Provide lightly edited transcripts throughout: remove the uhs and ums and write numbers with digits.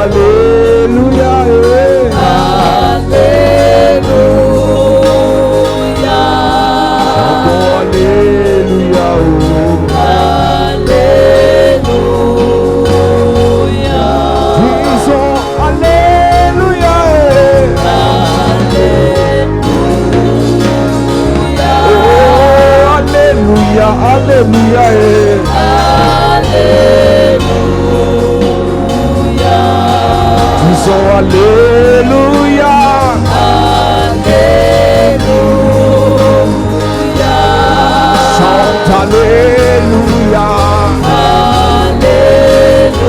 Alléluia. Alléluia, Alléluia. Disons Alléluia, Alléluia. Chante Alléluia, Alléluia.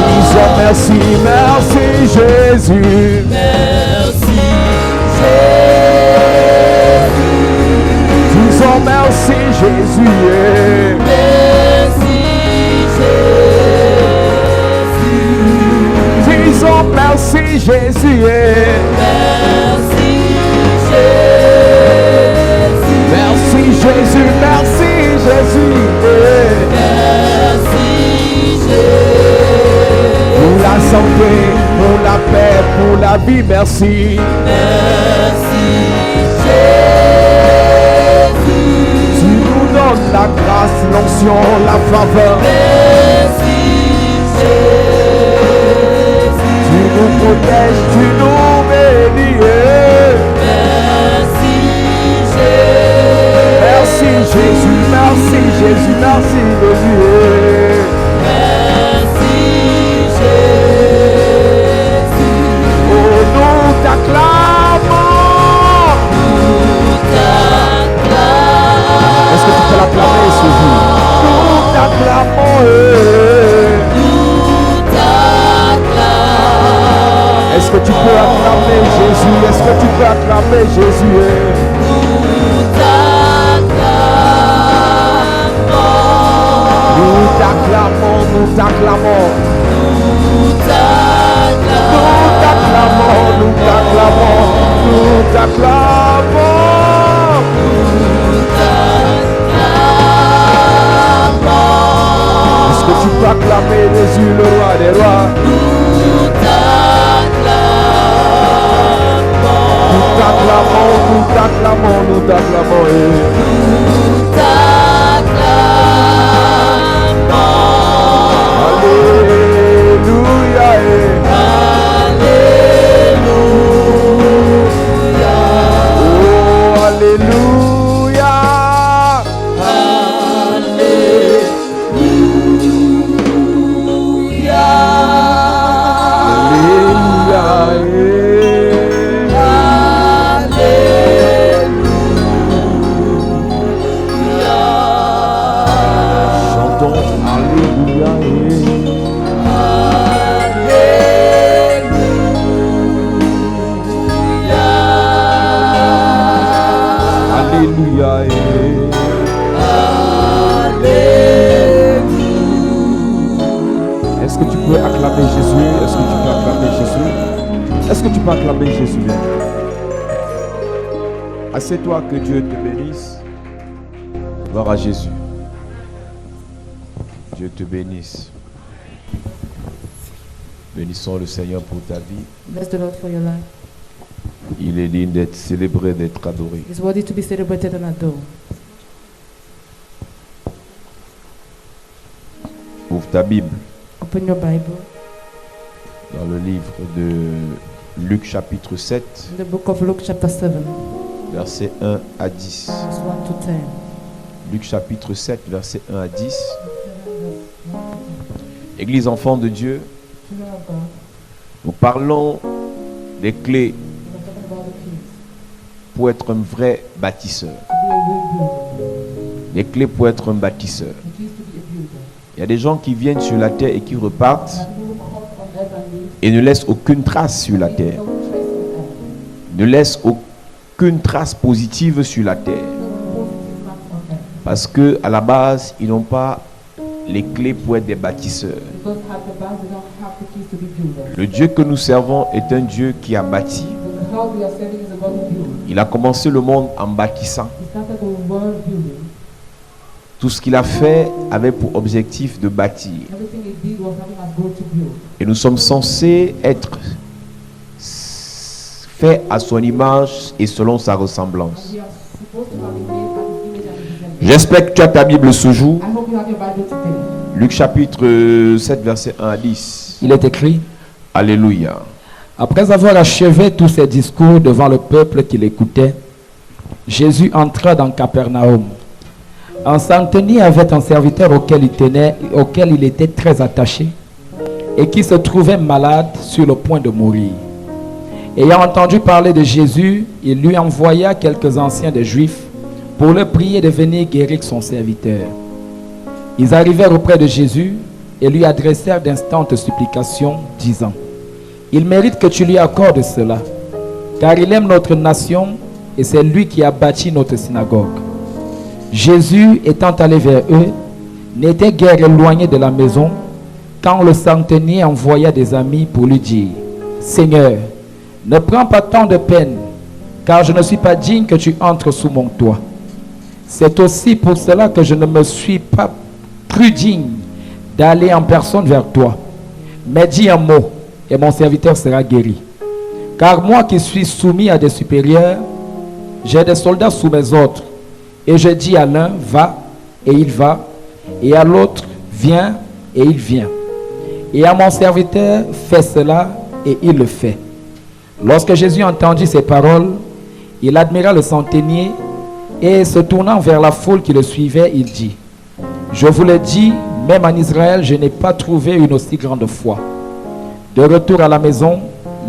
Disons merci, merci Jésus. Merci Jésus. Disons merci Jésus. Merci Jésus. Disons merci Jésus. Merci Jésus. Merci Jésus, merci Jésus. Merci Jésus. Pour la santé, pour la paix, pour la vie, merci. Merci Jésus. Tu nous donnes la grâce, l'onction, la faveur. Merci Jésus. Tu nous protèges, tu nous bénis. Merci Jésus. Merci Jésus, merci Jésus, merci Jésus. Merci Jésus. Oh, nous t'acclamons. Nous t'acclamons. Est-ce que tu peux l'acclamer ce jour? Nous t'acclamons. Nous t'acclamons. Est-ce que tu peux acclamer Jésus? Est-ce que tu peux acclamer Jésus? Nous t'acclamons. Nous t'acclamons, nous t'acclamons. Nous t'acclamons, nous t'acclamons. Nous t'acclamons. Est-ce que tu peux acclamer Jésus, le roi des rois? Nous t'acclamons. Nous t'acclamons, nous t'acclamons, nous t'acclamons. Nous t'acclamons. Alléluia. Alléluia. Oh, alléluia. Est-ce que tu peux acclamer Jésus? Est-ce que tu peux acclamer Jésus? Est-ce que tu peux acclamer Jésus? Assieds-toi, que Dieu te bénisse. Gloire à Jésus. Dieu te bénisse. Bénissons le Seigneur pour ta vie. Bless the Lord for your life. Il est digne d'être célébré, d'être adoré. It's worthy to be celebrated and adored. Ouvre ta Bible. Open your Bible. Dans le livre de Luc chapitre 7. In the book of Luke chapter 7. Versets 1 à 10. Verse 1 to 10. Luc chapitre 7, versets 1 à 10. Église enfant de Dieu, nous parlons des clés pour être un vrai bâtisseur. Les clés pour être un bâtisseur. Il y a des gens qui viennent sur la terre et qui repartent et ne laissent aucune trace sur la terre. Ne laissent aucune trace positive sur la terre. Parce que à la base, ils n'ont pas les clés pour être des bâtisseurs. Le Dieu que nous servons est un Dieu qui a bâti. Il a commencé le monde en bâtissant. Tout ce qu'il a fait avait pour objectif de bâtir. Everything he did was having as goal to build. Et nous sommes censés être faits à son image et selon sa ressemblance. We are supposed to have been made at his image and his likeness. J'espère que tu as ta Bible ce jour. I hope you have your Bible today. Luc chapitre 7, verset 1 à 10. Il est écrit: Alléluia. après avoir achevé tous ses discours devant le peuple qui l'écoutait, Jésus entra dans Capernaum. Un centenier avait un serviteur auquel il était très attaché et qui se trouvait malade sur le point de mourir. Ayant entendu parler de Jésus, il lui envoya quelques anciens des Juifs pour le prier de venir guérir son serviteur. Ils arrivèrent auprès de Jésus et lui adressèrent d'instantes supplications, disant: il mérite que tu lui accordes cela, car il aime notre nation et c'est lui qui a bâti notre synagogue. Jésus, étant allé vers eux, n'était guère éloigné de la maison quand le centenier envoya des amis pour lui dire: Seigneur, ne prends pas tant de peine, car je ne suis pas digne que tu entres sous mon toit. C'est aussi pour cela que je ne me suis pas cru digne d'aller en personne vers toi. Mais dis un mot, et mon serviteur sera guéri. Car moi qui suis soumis à des supérieurs, j'ai des soldats sous mes ordres. Et je dis à l'un, va, et il va, et à l'autre, viens, et il vient. Et à mon serviteur, fais cela, et il le fait. Lorsque Jésus entendit ces paroles, il admira le centenier, et se tournant vers la foule qui le suivait, il dit: je vous le dis, même en Israël, je n'ai pas trouvé une aussi grande foi. De retour à la maison,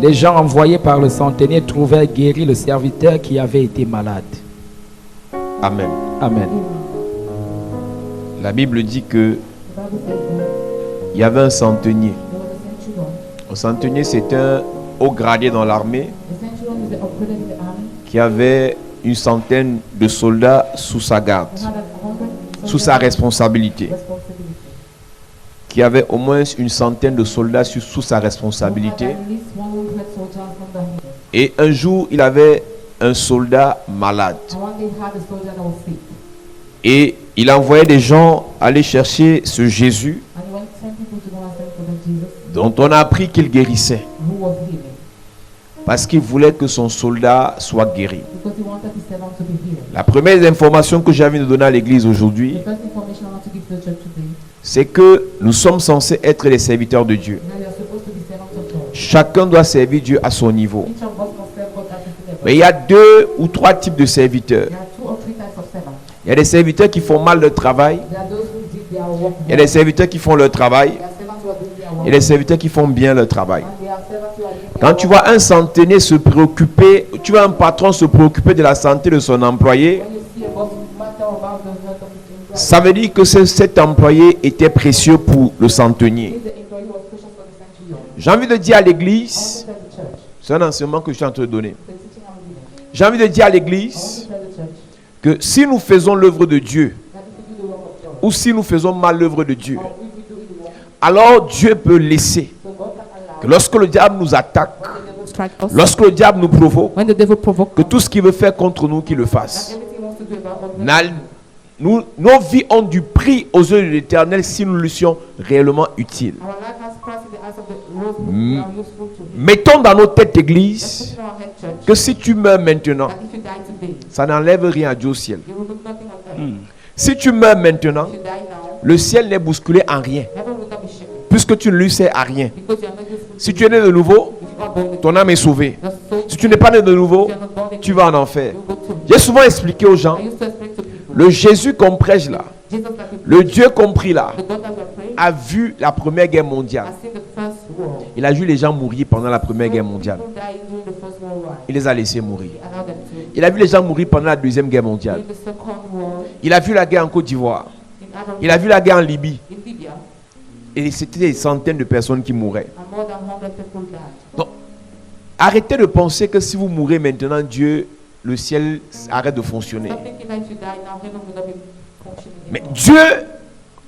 les gens envoyés par le centenier trouvèrent guéri le serviteur qui avait été malade. Amen. Amen. La Bible dit que The Bible says that il y avait un centenier. there was a centurion. Un centenier, c'est un haut gradé dans l'armée The centurion is the upgraded in the army. qui avait une centaine de soldats sous sa garde, He had 100 sous sa responsabilité. responsibility. Qui avait au moins une centaine de soldats sous sa responsabilité. He had at least 100 soldiers under him. Et un jour, il avait un soldat malade. And one day he had a soldier that was sick. Et il envoyait des gens aller chercher ce Jésus And he sent people to go and send for the Jesus dont on a appris qu'il guérissait. who was healing. Parce qu'il voulait que son soldat soit guéri. Because he wanted his servant to be healed. La première information que j'ai envie de donner à l'église aujourd'hui, The first information I want to give to the church today, c'est que nous sommes censés être les serviteurs de Dieu. that we are supposed to be servants of God. Chacun doit servir Dieu à son niveau. Each of us must serve God at his level. Mais il y a 2 ou 3 types de serviteurs. There are 2 or 3 types of servants. Il y a des serviteurs qui font mal leur travail. There are those who did their work Il y a well. des serviteurs qui font leur travail. There are servants who are doing their work Et des serviteurs qui font bien leur travail. well. And there are servants who are doing their Quand tu work vois un centenier se préoccuper, tu vois un patron se préoccuper de la santé de son employé, well. When you see a boss matter about the health of his employee, ça veut dire que cet employé était précieux pour le centenier. if the employee was precious for the centurion, J'ai envie de dire à I want l'église, to tell the church, c'est un enseignement que je suis en train de donner. the teaching I'm giving, J'ai envie de dire à I want l'église to tell the church que si nous faisons l'œuvre de Dieu, that if we do the work of God, ou si nous faisons mal l'œuvre de Dieu, or if we do the work, alors Dieu peut laisser so God can allow que lorsque le diable nous attaque, the devil strike us, lorsque le diable nous provoque, when the devil provoke que tout ce qu'il veut faire contre nous, qu'il le fasse. that everything he wants to do about us, Na- nos vies ont du prix aux yeux de l'Éternel si nous lui sommes réellement utiles. our life has price in the eyes of the Lord, we are useful to him. Mettons dans nos têtes, Let's Église, put in our head, church, que si tu meurs maintenant, that if you die today, ça n'enlève rien à Dieu au ciel. you will look nothing on earth. Si tu meurs maintenant, If you die now, le ciel n'est bousculé en rien, heaven will not be shaken, puisque tu ne lui sais à rien. because you are not useful. Si tu es né de nouveau, If you are born again, ton âme est sauvée. your soul, Si tu n'es pas né de nouveau, if you are not born again, tu vas en enfer. you will go to. J'ai souvent expliqué aux gens, I used to explain to people, le Jésus qu'on prêche là, Jesus that we le Dieu compris là, the God that we are praying, a vu la Première Guerre mondiale. has seen the first world. Il a vu les gens mourir pendant la Première Guerre mondiale. People dying during the first world war. Il les a laissés mourir. He allowed them to. Il a vu les gens mourir pendant la Deuxième Guerre mondiale. During the second war Il a vu la guerre en Côte d'Ivoire. in Adam, Il a vu la guerre en Libye. in Libya, Et c'était des centaines de personnes qui mouraient. and more than 100 people died. Donc, arrêtez de penser que si vous mourrez maintenant, Dieu, le ciel arrête de fonctionner. Stop thinking that if you die now, heaven will not be functioning Mais anymore. Dieu,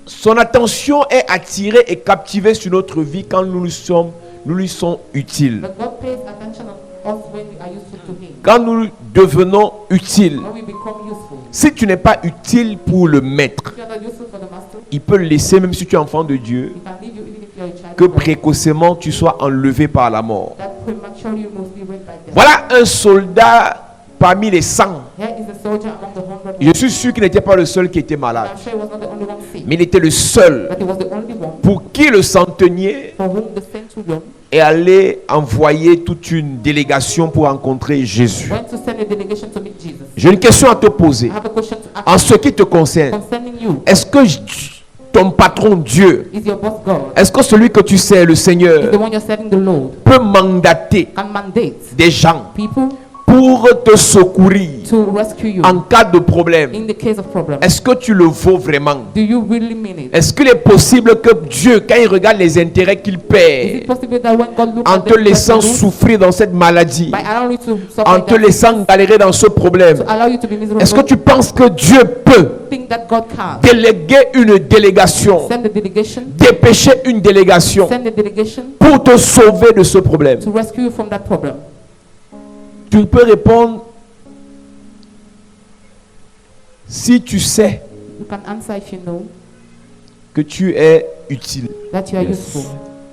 son attention est attirée et captivée sur notre vie quand nous lui sommes utiles. But God pays attention us when we are useful to Him. Quand nous devenons utiles, When we become useful. si tu n'es pas utile pour le maître, If you are not useful for the master, il peut le laisser même si tu es enfant de Dieu, He can leave you even if you are a child que of God. précocement tu sois enlevé par la mort. That prematurely you must be read by death. Voilà un soldat parmi les 100. Here is a soldier among the 100 Je suis sûr qu'il n'était pas le seul qui était malade, I'm sure he was not the only one sick, mais il était le seul but he was the only one pour qui le centenier for whom the centurion est allé envoyer toute une délégation pour rencontrer Jésus. went to send a delegation to meet Jesus. J'ai une question à te poser. I have a question to ask En ce qui te concerne, concerning you. est-ce que ton patron Dieu, Is your boss God? est-ce que celui que tu sais, le Is the Seigneur, one you're serving the Lord? peut mandater Can mandate des gens people pour te secourir to rescue you en cas de problème? in the case of problem? Est-ce que tu le vaux vraiment? Do you really mean it? Est-ce qu'il est possible que Dieu, quand il regarde les intérêts qu'il Is it paie, possible that when God looks en at te the laissant person souffrir dans cette maladie, by allowing you to suffer en in te that, laissant galérer dans ce problème, to allow you to be miserable, est-ce que tu penses que Dieu peut think that God can déléguer une délégation, send the delegation, dépêcher une délégation send the delegation pour te sauver de ce problème? to rescue you from that problem? Tu peux répondre si tu sais You can answer if you know que tu es utile. that you are useful.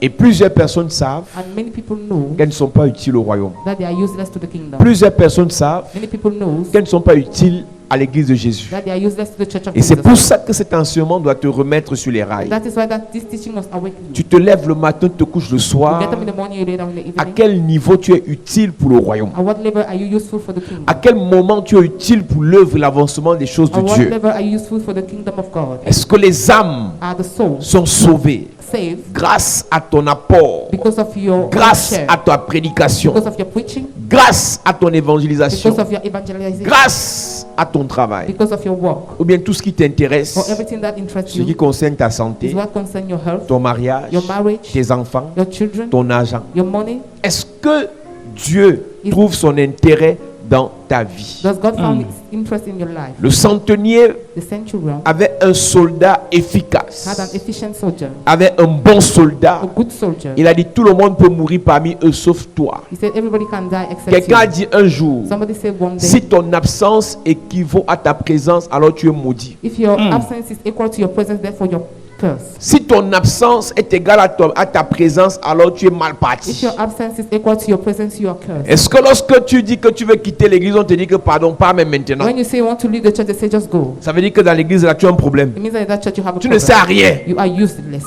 Et plusieurs personnes savent And many people know qu'elles ne sont pas utiles au royaume. that they are useless to the kingdom. Plusieurs personnes savent Many people know qu'elles ne sont pas utiles à l'église de Jésus. that they are useless to the church of Et c'est Jesus. pour ça que cet enseignement doit te remettre sur les rails. That is why that this teaching must awaken you. Tu te lèves le matin, tu te couches le You soir. get up in the morning, you lay down in the À evening. quel niveau tu es utile pour le royaume? At what level are you useful for the kingdom? À quel moment tu es utile pour l'œuvre et l'avancement des choses de At what Dieu? level are you useful for the kingdom of God? Est-ce que les âmes Are the souls sont sauvées saved grâce à ton apport, because of your grâce share, à ta prédication, because of your preaching, grâce à ton évangélisation, because of your evangelization, grâce à ton travail, because of your work, ou bien tout ce qui or t'intéresse, everything that interests ce qui you concerne ta is santé, what concerns your health, ton mariage, your marriage, tes enfants, your children, ton argent. your money. Est-ce que Dieu trouve son intérêt dans ta vie? Does God find its interest in your life? Le centenier The centurion avait un soldat efficace, had an efficient soldier, avait un bon soldat. a good soldier. Il a dit tout le monde peut mourir parmi eux sauf toi. He said everybody can die except Quelqu'un a you. dit un jour, Somebody said one day, si ton absence équivaut à ta présence, alors tu es maudit. if your absence is equal to your presence, therefore you're cursed. Si ton absence est égale à ta présence, alors tu es mal If parti. your absence is equal to your presence, you are cursed. Est-ce que lorsque tu dis que tu veux quitter l'église, on te dit que pardon, pas même maintenant? When you say you want to leave the church, they say just go. Ça veut dire que dans l'église, là, tu as un problème. It means that in that church you have a Tu ne sers à problem. rien. You are useless.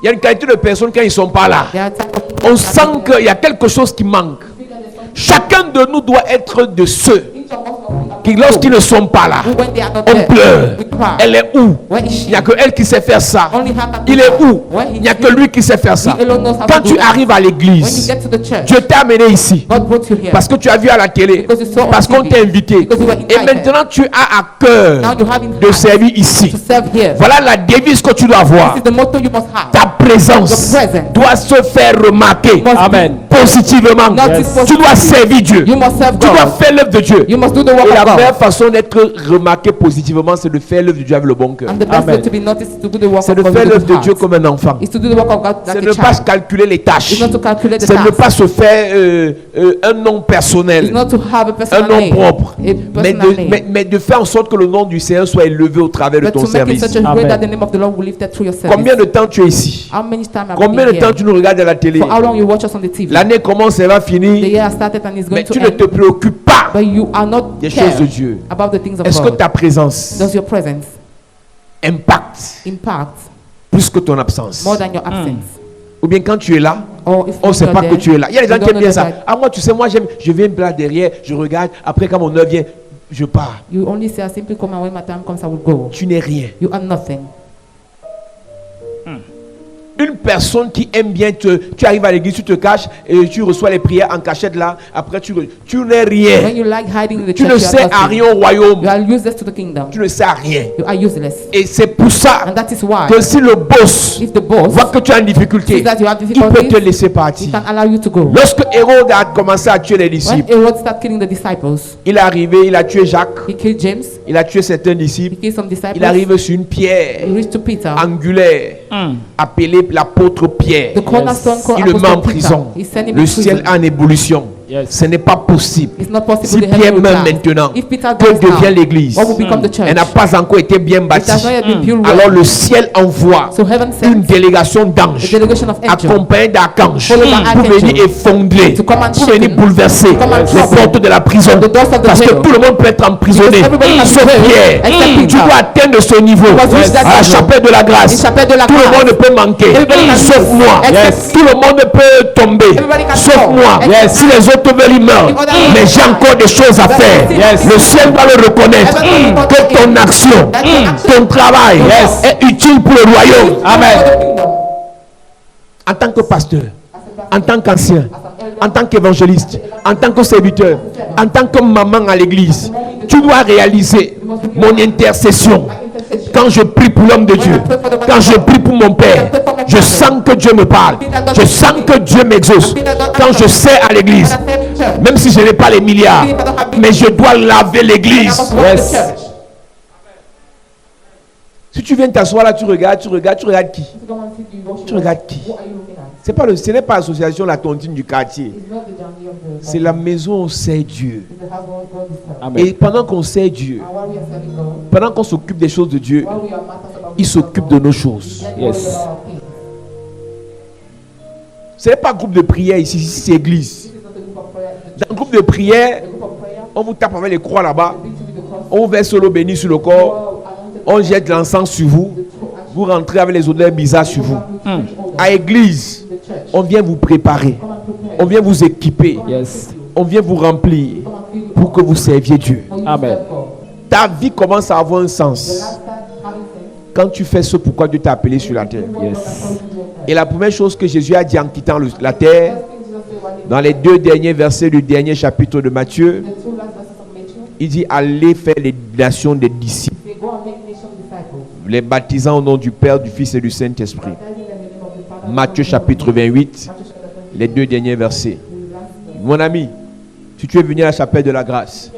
Il y a une qualité de personnes quand ils ne sont pas là. There are type of people On that sent are- qu'il y a quelque chose qui manque. Chacun de nous doit être de ceux Each of us will qui, lorsqu'ils ne sont pas là, when they are not on there, pleure. we cry. Elle est où? Where is she? Il n'y a que elle qui sait faire ça. Only her can do Il est that. où? Where Il is n'y a he? que lui qui sait faire ça. He alone knows how Quand to tu do it. arrives à When you l'église, get to the church, Dieu t'a amené ici God brought you here. parce que tu as vu à la télé, Because you saw on parce qu'on TV. t'a invité. Because you were Et invited. maintenant tu as à cœur Now you have in de heart servir ici. to serve here. Voilà la devise que tu dois avoir. This is the motto you must have. Ta présence Your presence doit se faire remarquer must Amen. positivement. Notice Tu dois servir Dieu. You must serve Tu dois God. faire l'œuvre de Dieu. You must do the work Et la of God. meilleure façon d'être remarqué positivement, c'est de faire l'œuvre de Dieu avec le bon cœur. And the best Amen. way to be noticed is to do the work C'est of de God faire with a l'œuvre good de Dieu heart. comme un enfant. Is to do the work of God C'est like ne a pas child. calculer les tâches. It's not to calculate the C'est ne task. pas se faire un nom It's personnel, not to have a un personal nom name. propre, A mais personal name. mais de faire en sorte que le nom du Seigneur soit élevé au travers de But ton to make it service. such a way Amen. that the name of the Lord will lift it through your service. Combien de temps tu es ici? How many times have Combien you de been temps here? tu nous regardes à la télé? For how long you watch us on the TV? L'année commence et va The finir, year has started and is going mais to tu ne te end. préoccupes pas But you are not des choses de care Dieu. about the things of Est-ce que God. ta présence Does your presence impacte impact plus que ton absence? more than your absence? Ou bien quand tu es là, Or if on ne sait you're pas there, que tu es là. Il y a des gens you qui don't aiment bien know ça. that Ah moi tu sais, moi j'aime, je viens là derrière, je regarde, après quand mon heure vient, je pars. You only say, I simply come and when my time comes, I will go. Tu n'es rien. You are nothing. Une personne qui aime bien tu arrives à l'église, tu te caches et tu reçois les prières en cachette là. Après tu n'es When rien. you like hiding in the Tu church, ne you are sers à nothing. rien au royaume. You are useless to the kingdom. Tu ne sers à rien. You are useless. Et c'est pour ça And that is why, que si le boss if the boss voit que tu as une difficulté, sees that you have il peut te difficulties, laisser he partir. can allow you to go. Lorsque Hérode a commencé à tuer les When disciples, Herod started killing the disciples, il est arrivé, il a tué Jacques, he killed James, il a tué certains he disciples. killed some disciples, Il arrive sur une pierre he reached to Peter, angulaire, appelée l'apôtre Pierre. the cornerstone called Il le met en Apostle Peter. prison. He sent him Le in ciel prison. en ébullition. Yes. Ce n'est pas possible. It's not possible Si the heaven Pierre will meurt die. maintenant, If Peter que dies devient now, l'église? what will become the church? Elle n'a pas encore été bien It has bâtie. not yet been built well. Alors le ciel envoie So heaven une sends délégation a d'anges delegation of angels accompagnée d'archanges Followed by pour archangels. venir effondrer, To come and pour venir shaken, bouleverser to come and les trouble portes de la prison. the doors of the Parce que jail. tout le monde peut être emprisonné. Because everybody can Sauf be jailed, Pierre. except Peter. Tu dois atteindre ce niveau must reach that à la level. chapelle de la grâce. In chapelle de la Tout le grâce. monde peut manquer, Everybody can sauf miss. moi. Except Tout le monde peut tomber, Everybody can sauf fall. moi. Except Si les autres veulent, ils meurent. If others Mais j'ai die. encore des choses à faire. Yes. Le ciel doit le reconnaître Heaven will que reconnaître ton action, that your action ton travail est utile pour le royaume. Amen. En tant que pasteur, en tant qu'ancien, en tant qu'évangéliste, en tant que serviteur, en tant que maman à l'église, tu dois réaliser mon intercession. Quand je prie pour l'homme de Dieu, quand je prie pour mon père, je sens que Dieu me parle. Je sens que Dieu m'exauce. Quand je sers à l'église, même si je n'ai pas les milliards, mais je dois laver l'église. Yes. Si tu viens t'asseoir là, tu regardes qui? Tu regardes qui? Ce n'est pas l'association La Tontine du quartier. C'est la maison où on sert Dieu. Amen. Et pendant qu'on sert Dieu, pendant qu'on s'occupe des choses de Dieu, il s'occupe de nos choses. Yes. Ce n'est pas groupe de prière ici, ici c'est église. Dans le groupe de prière, on vous tape avec les croix là-bas, on vous verse l'eau bénie sur le corps, on jette l'encens sur vous, vous rentrez avec les odeurs bizarres sur vous. À l'église, on vient vous préparer, on vient vous équiper, Yes. on vient vous remplir pour que vous serviez Dieu. Amen. Ta vie commence à avoir un sens quand tu fais ce pourquoi Dieu t'a appelé sur la terre. Yes. Et la première chose que Jésus a dit en quittant la terre, dans les 2 derniers versets du dernier chapitre de Matthieu, il dit allez faire les nations des disciples, les baptisant au nom du Père, du Fils et du Saint-Esprit. Matthieu chapitre 28, les 2 derniers versets. Mon ami, si tu es venu à la chapelle de la grâce,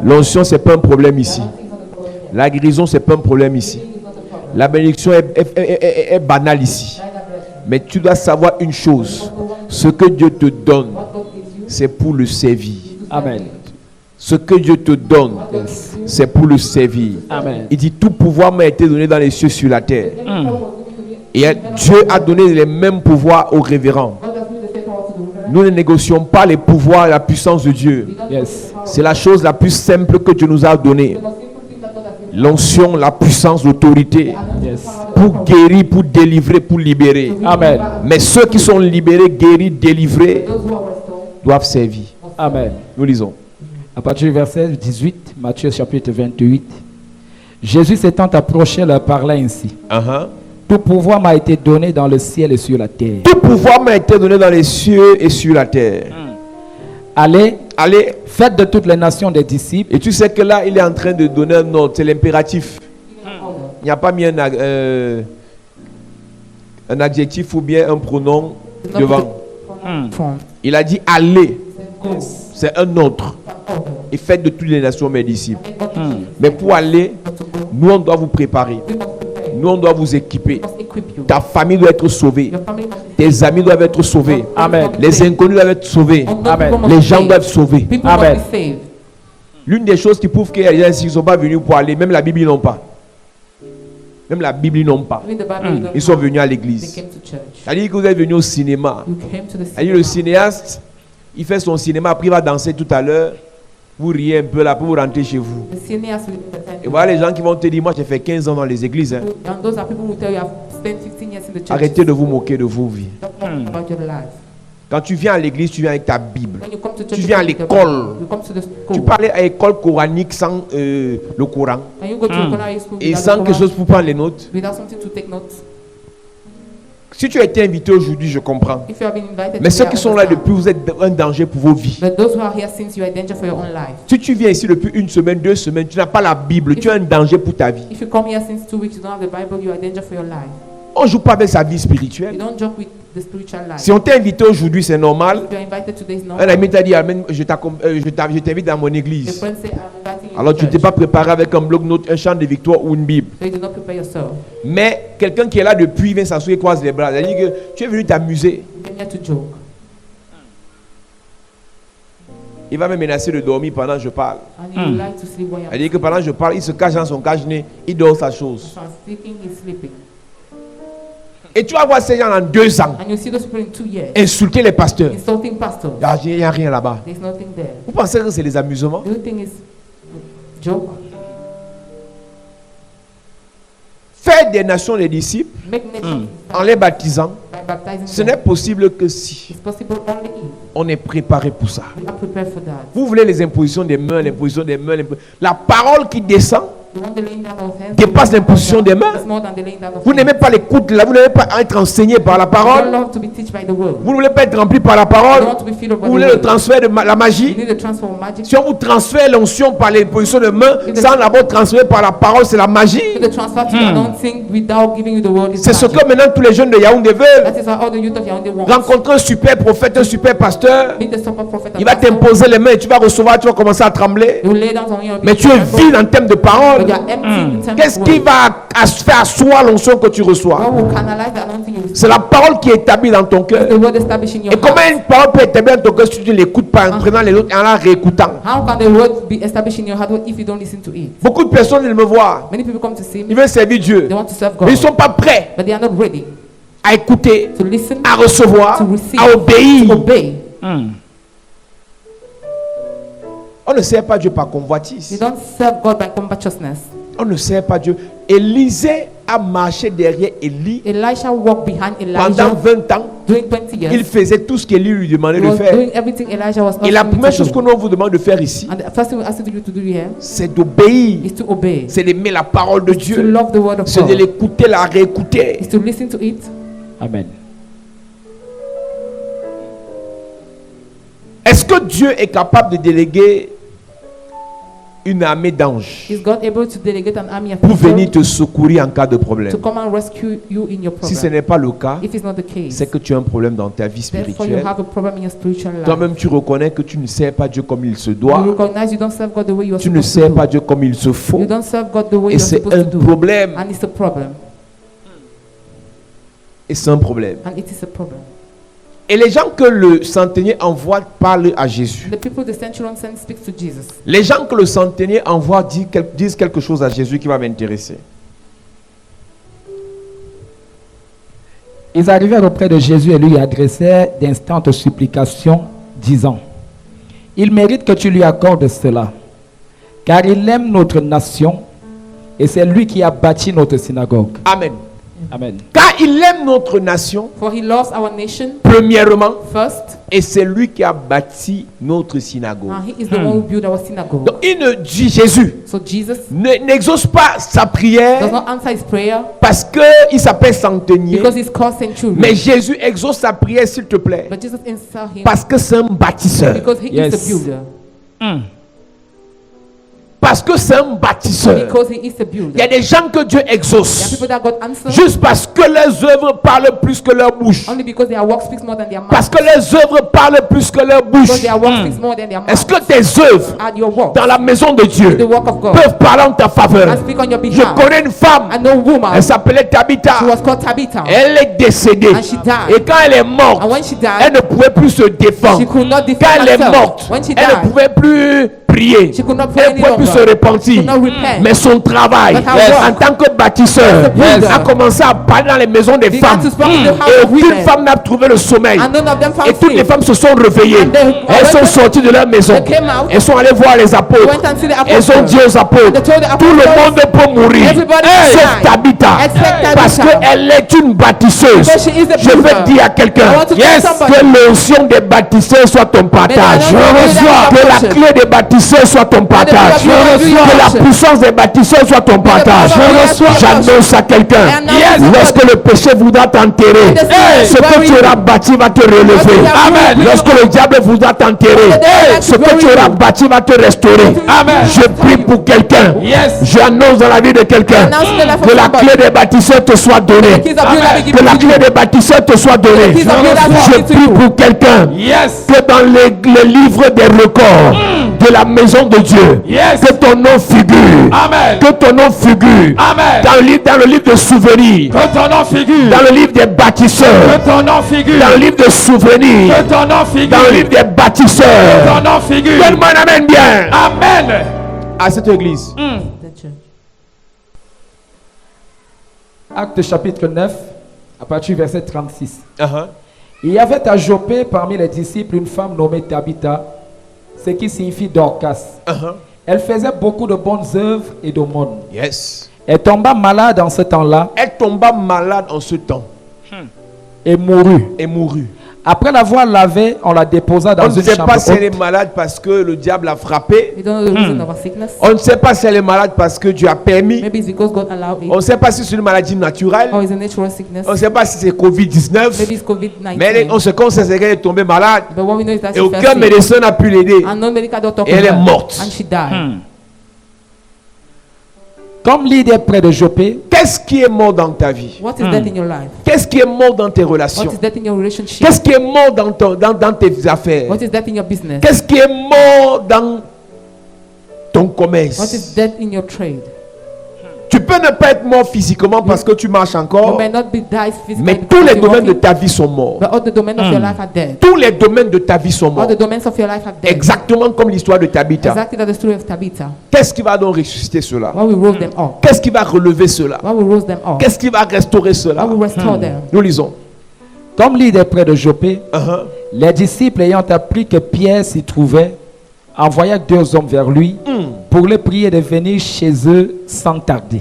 l'onction c'est pas un problème ici. La guérison c'est pas un problème ici. La bénédiction est banale ici. Mais tu dois savoir une chose, ce que Dieu te donne, c'est pour le servir. Amen. Ce que Dieu te donne, c'est pour le servir. Amen. Il dit tout pouvoir m'a été donné dans les cieux sur la terre. Et Dieu a donné les mêmes pouvoirs aux révérends. Nous ne négocions pas les pouvoirs et la puissance de Dieu. Yes. C'est la chose la plus simple que Dieu nous a donnée. L'onction, la puissance, l'autorité Yes. pour guérir, pour délivrer, pour libérer. Amen. Mais ceux qui sont libérés, guéris, délivrés doivent servir. Amen. Nous lisons. À partir du verset 18, Matthieu chapitre 28. Jésus s'étant approché leur parla ainsi. Tout pouvoir m'a été donné dans le ciel et sur la terre. Tout pouvoir m'a été donné dans les cieux et sur la terre. Allez, Allez, faites de toutes les nations des disciples. et tu sais que là, il est en train de donner un ordre, c'est l'impératif. Il n'y a pas mis un adjectif ou bien un pronom devant. Il a dit allez. C'est un ordre. Et faites de toutes les nations mes disciples. Mais pour aller, nous on doit vous préparer. Nous on doit vous équiper. Ta famille doit être sauvée. Tes amis doivent être sauvés. Amen. Les inconnus doivent être sauvés. Amen. Les gens doivent être sauvés. Amen. L'une des choses qui prouvent qu'il y a des gens qui ne sont pas venus pour aller, même la Bible ils n'ont pas. Même la Bible ils n'ont pas. Ils sont venus à l'église. C'est-à-dire que vous êtes venus au cinéma. C'est-à-dire le cinéaste, il fait son cinéma, après il va danser tout à l'heure. Vous riez un peu là pour vous rentrer chez vous. Et voilà les gens qui vont te dire, moi j'ai fait 15 ans dans les églises. Arrêtez de vous moquer de vos vies. Quand tu viens à l'église, tu viens avec ta Bible. Tu viens à l'école. Tu parles à l'école coranique sans le Coran. Et sans quelque chose pour prendre les notes. Si tu as été invité aujourd'hui, je comprends. Mais ceux qui sont là depuis, vous êtes un danger pour vos vies. Si tu viens ici depuis 1 semaine, 2 semaines, tu n'as pas la Bible, tu es un danger pour ta vie. On ne joue pas avec sa vie spirituelle. Si on t'est invité aujourd'hui, c'est normal. Un ami t'a dit, Amen, je t'invite dans mon église. Alors tu ne t'es pas préparé avec un bloc-notes, un chant de victoire ou une Bible. Mais quelqu'un qui est là depuis, il vient s'asseoir et croise les bras. C'est-à-dire que tu es venu t'amuser. Il va me menacer de dormir pendant que je parle. And he would like to sleep while Il dit que pendant que je parle, il se cache dans son cache-nez, il dort sa chose. So I'm speaking, he's sleeping. Et tu vas voir ces gens en 2 ans And you see those people in 2 years insulter les pasteurs. insulting pastors. Il n'y a rien là-bas. There's nothing there. Vous pensez que c'est des amusements? Do you think it's joke? Faire des nations des disciples Make nations en les baptisant, by baptizing ce them. n'est possible que si It's possible only if on est préparé pour ça. we are prepared for that. Vous voulez les impositions des mains, l'imposition des mains, la parole qui descend You want the laying down of hands? dépasse l'imposition des mains. It's more than the laying down of Vous hands. n'aimez pas l'écoute là, vous n'aimez pas être enseigné par la You parole. don't love to be taught by the word. Vous ne voulez pas être rempli par la You parole. don't want to be filled up by Vous the voulez le word. transfert de la You magie. need the transfer of magic. Si on vous transfère l'onction par l'imposition de main, sans l'avoir transféré par la parole, c'est la magie. The transfer to the anointing without giving you the word is C'est ce magic. que maintenant tous les jeunes de Yaoundé veulent. That is what all the youth of Yaoundé want. Rencontrer un super prophète, un super pasteur. Meet the super prophet and Il va pastor. t'imposer les mains et tu vas recevoir, tu vas commencer à trembler. You will lay down on your Mais tu es vide en termes de But parole. you are empty in terms Qu'est-ce of qui word. va faire asseoir l'onction que tu reçois? God will canalize the anointing you receive. C'est la parole qui est établie dans ton cœur. The word established in your Et comment heart. une parole peut être établie dans ton cœur si tu ne l'écoutes pas en prenant les autres et en la réécoutant? How can the word be established in your heart if you don't listen to it? Beaucoup de personnes ils me voient. Many people come to see Ils me. veulent servir Dieu. They want to serve Mais God, ils ne sont pas prêts but they are not ready à écouter, to listen, à recevoir, to receive, à obéir. to obey. On ne sert pas Dieu par You convoitise. don't serve God by covetousness. On ne sert pas Dieu. Élisée a marché derrière Élie Elisha walked behind pendant Elijah 20 ans. during 20 Il years. faisait tout ce qu'Élie lui demandait He de was faire. doing everything Elijah was Et la asking him première to chose do. qu'on vous demande de faire ici, And the first thing we ask you to do here c'est d'obéir. is to obey, C'est d'aimer la parole de to Dieu. love the word of C'est de God, l'écouter, la réécouter. is to listen to it. Amen. Est-ce que Dieu est capable de déléguer une armée d'anges Is God able to delegate an army of pour people venir te secourir en cas de to problème? come and rescue you in your Si ce problem? n'est pas le cas, If it's not the case, c'est que tu as un problème dans ta vie therefore you spirituelle. have a problem in your spiritual life. Toi-même, tu reconnais que tu ne sers pas Dieu comme il se You doit. recognize you don't serve God the way you are Tu ne supposed to sers do. pas Dieu comme il se faut. You don't serve God the way Et you are c'est supposed un to do. problème. And it's a problem. Et c'est un problème. And it is a problem. Et les gens que le centenier envoie parlent à Jésus. The people the centurion sent speaks to Jesus. Les gens que le centenier envoie disent quelque chose à Jésus qui va m'intéresser. Ils arrivèrent auprès de Jésus et lui adressèrent d'instantes supplications, disant, « Il mérite que tu lui accordes cela, car il aime notre nation, et c'est lui qui a bâti notre synagogue. Amen. » Amen. Car il aime notre nation, For he loves our nation premièrement, first, et c'est lui qui a bâti notre synagogue. and he is the one who built our synagogue. Donc il ne dit Jésus So Jesus n'exauce pas sa does prière not answer his prayer parce qu'il s'appelle centenier. because he's called centurion. Mais Jésus exauce sa prière, s'il te plaît, But Jesus answered him parce que c'est un bâtisseur. because he Yes. is the builder. Parce que c'est un bâtisseur. Because he is the Il y builder. a des gens que Dieu There are exauce people that God answers juste parce que leurs œuvres parlent plus que leur bouche. only because their work speaks more than their Parce mouth. que leurs œuvres parlent plus que leur bouche. Because their work speaks more than their Est-ce mouth. que tes œuvres And your work, dans la maison de Dieu the work of God, peuvent parler en ta faveur? and speak on your Je behalf. connais une femme, I know a woman. elle s'appelait Tabitha. She was called Tabitha. Elle est décédée. And she died. Et quand elle est morte, And when she elle died, ne pouvait plus se défendre. she could not Quand defend elle est herself. morte, When she elle ne died, pouvait plus prier. she could not pray Elle ne any pouvait plus se longer. She repentir. could not repent. Mais son travail But her work, en tant que bâtisseur as a builder, a commencé à parler dans les maisons des began femmes. to speak in the house Et of aucune women. femme n'a trouvé le sommeil. And none of them found Et toutes les sleep. femmes se sont réveillées. And they- Elles sont sorties de leur maison. They came out. Elles sont allées voir les apôtres. Went and see the Elles ont apostles. dit aux apôtres, And they told the tout le apostles, monde peut mourir. everybody Sauf died. Tabitha. Except Tabitha. Parce qu'elle est une bâtisseuse. Because she is a Je veux builder. dire à quelqu'un, I want to tell somebody. que l'onction des bâtisseurs soit ton partage. May the anointing be Que your la portion. clé des bâtisseurs soit ton partage. the power be your Que la portion. puissance des bâtisseurs soit ton partage. power be your portion. J'annonce à quelqu'un, I announce to lorsque le péché voudra t'enterrer, And the sin ce que bury tu you. auras bâti va te relever. you have Amen. built Lorsque le diable voudra t'enterrer, And the devil ce que bury tu auras you. bâti va te restaurer. Amen. Je prie pour quelqu'un. J'annonce dans la vie de quelqu'un Announce the life of que la somebody. clé des bâtisseurs te soit donnée. keys of builder be given Que la to clé des bâtisseurs te soit donnée. keys of builder be Je given to prie you. pour quelqu'un que dans les livres des records de la maison de Dieu. Yes. Que ton nom figure. Amen. Que ton nom figure. Amen. Dans le livre de souvenirs. Que ton nom figure. Dans le livre des bâtisseurs. Que ton nom figure. Dans le livre de souvenirs. Que ton nom figure. Dans le livre des Que bâtisseurs. ton nom figure. Donne-moi un amen bien. Amen. À cette église. The church. Acte chapitre 9, à partir du verset 36. Uh-huh. Il y avait à Joppé parmi les disciples une femme nommée Tabitha, ce qui signifie Dorcas. Uh-huh. Elle faisait beaucoup de bonnes œuvres et d'aumônes. Yes. Elle tomba malade en ce temps-là Elle tomba malade en ce temps et mourut. et mourut. Après l'avoir lavée, on la déposa dans On ne une sait chambre pas si elle est haute. malade parce que le diable l'a frappée. We don't know the reason of her sickness. On ne sait pas si elle est malade parce que Dieu a permis. Maybe it's because God allowed On ne it. sait pas si c'est une maladie naturelle. Or it's a natural sickness. On ne sait pas si c'est Covid-19. Maybe it's COVID-19. Mais on se sait c'est qu'elle est tombée malade. But what we know is that Et she fell aucun sick. médecin n'a pu l'aider. And no medical doctor Et could elle est help. morte. And she died. Comme l'île est près de Joppé, Qu'est-ce qui est mort dans ta vie? What is death in your life? Qu'est-ce qui est mort dans tes What relations? is death in your relationship? Qu'est-ce qui est mort dans tes affaires? What is death in your business? Qu'est-ce qui est mort dans ton What commerce? is death in your trade? Tu peux ne pas être mort physiquement parce que tu marches You encore, may not be died physically, mais because tous les you're domaines de walking, ta vie sont morts. but all the domains of your life are dead. Tous les domaines de ta vie sont All morts. the domains of your life are dead. Exactement comme l'histoire de Tabitha. Exactly like the story of Tabitha. Qu'est-ce qui va donc ressusciter cela? What will rose them up? Qu'est-ce qui va relever cela? What will rose them up? Qu'est-ce qui va restaurer cela? What will restore them? Nous lisons. comme l'île est près de Joppé, Uh-huh. les disciples ayant appris que Pierre s'y trouvait, envoyèrent 2 hommes vers lui pour le prier de venir chez eux sans tarder.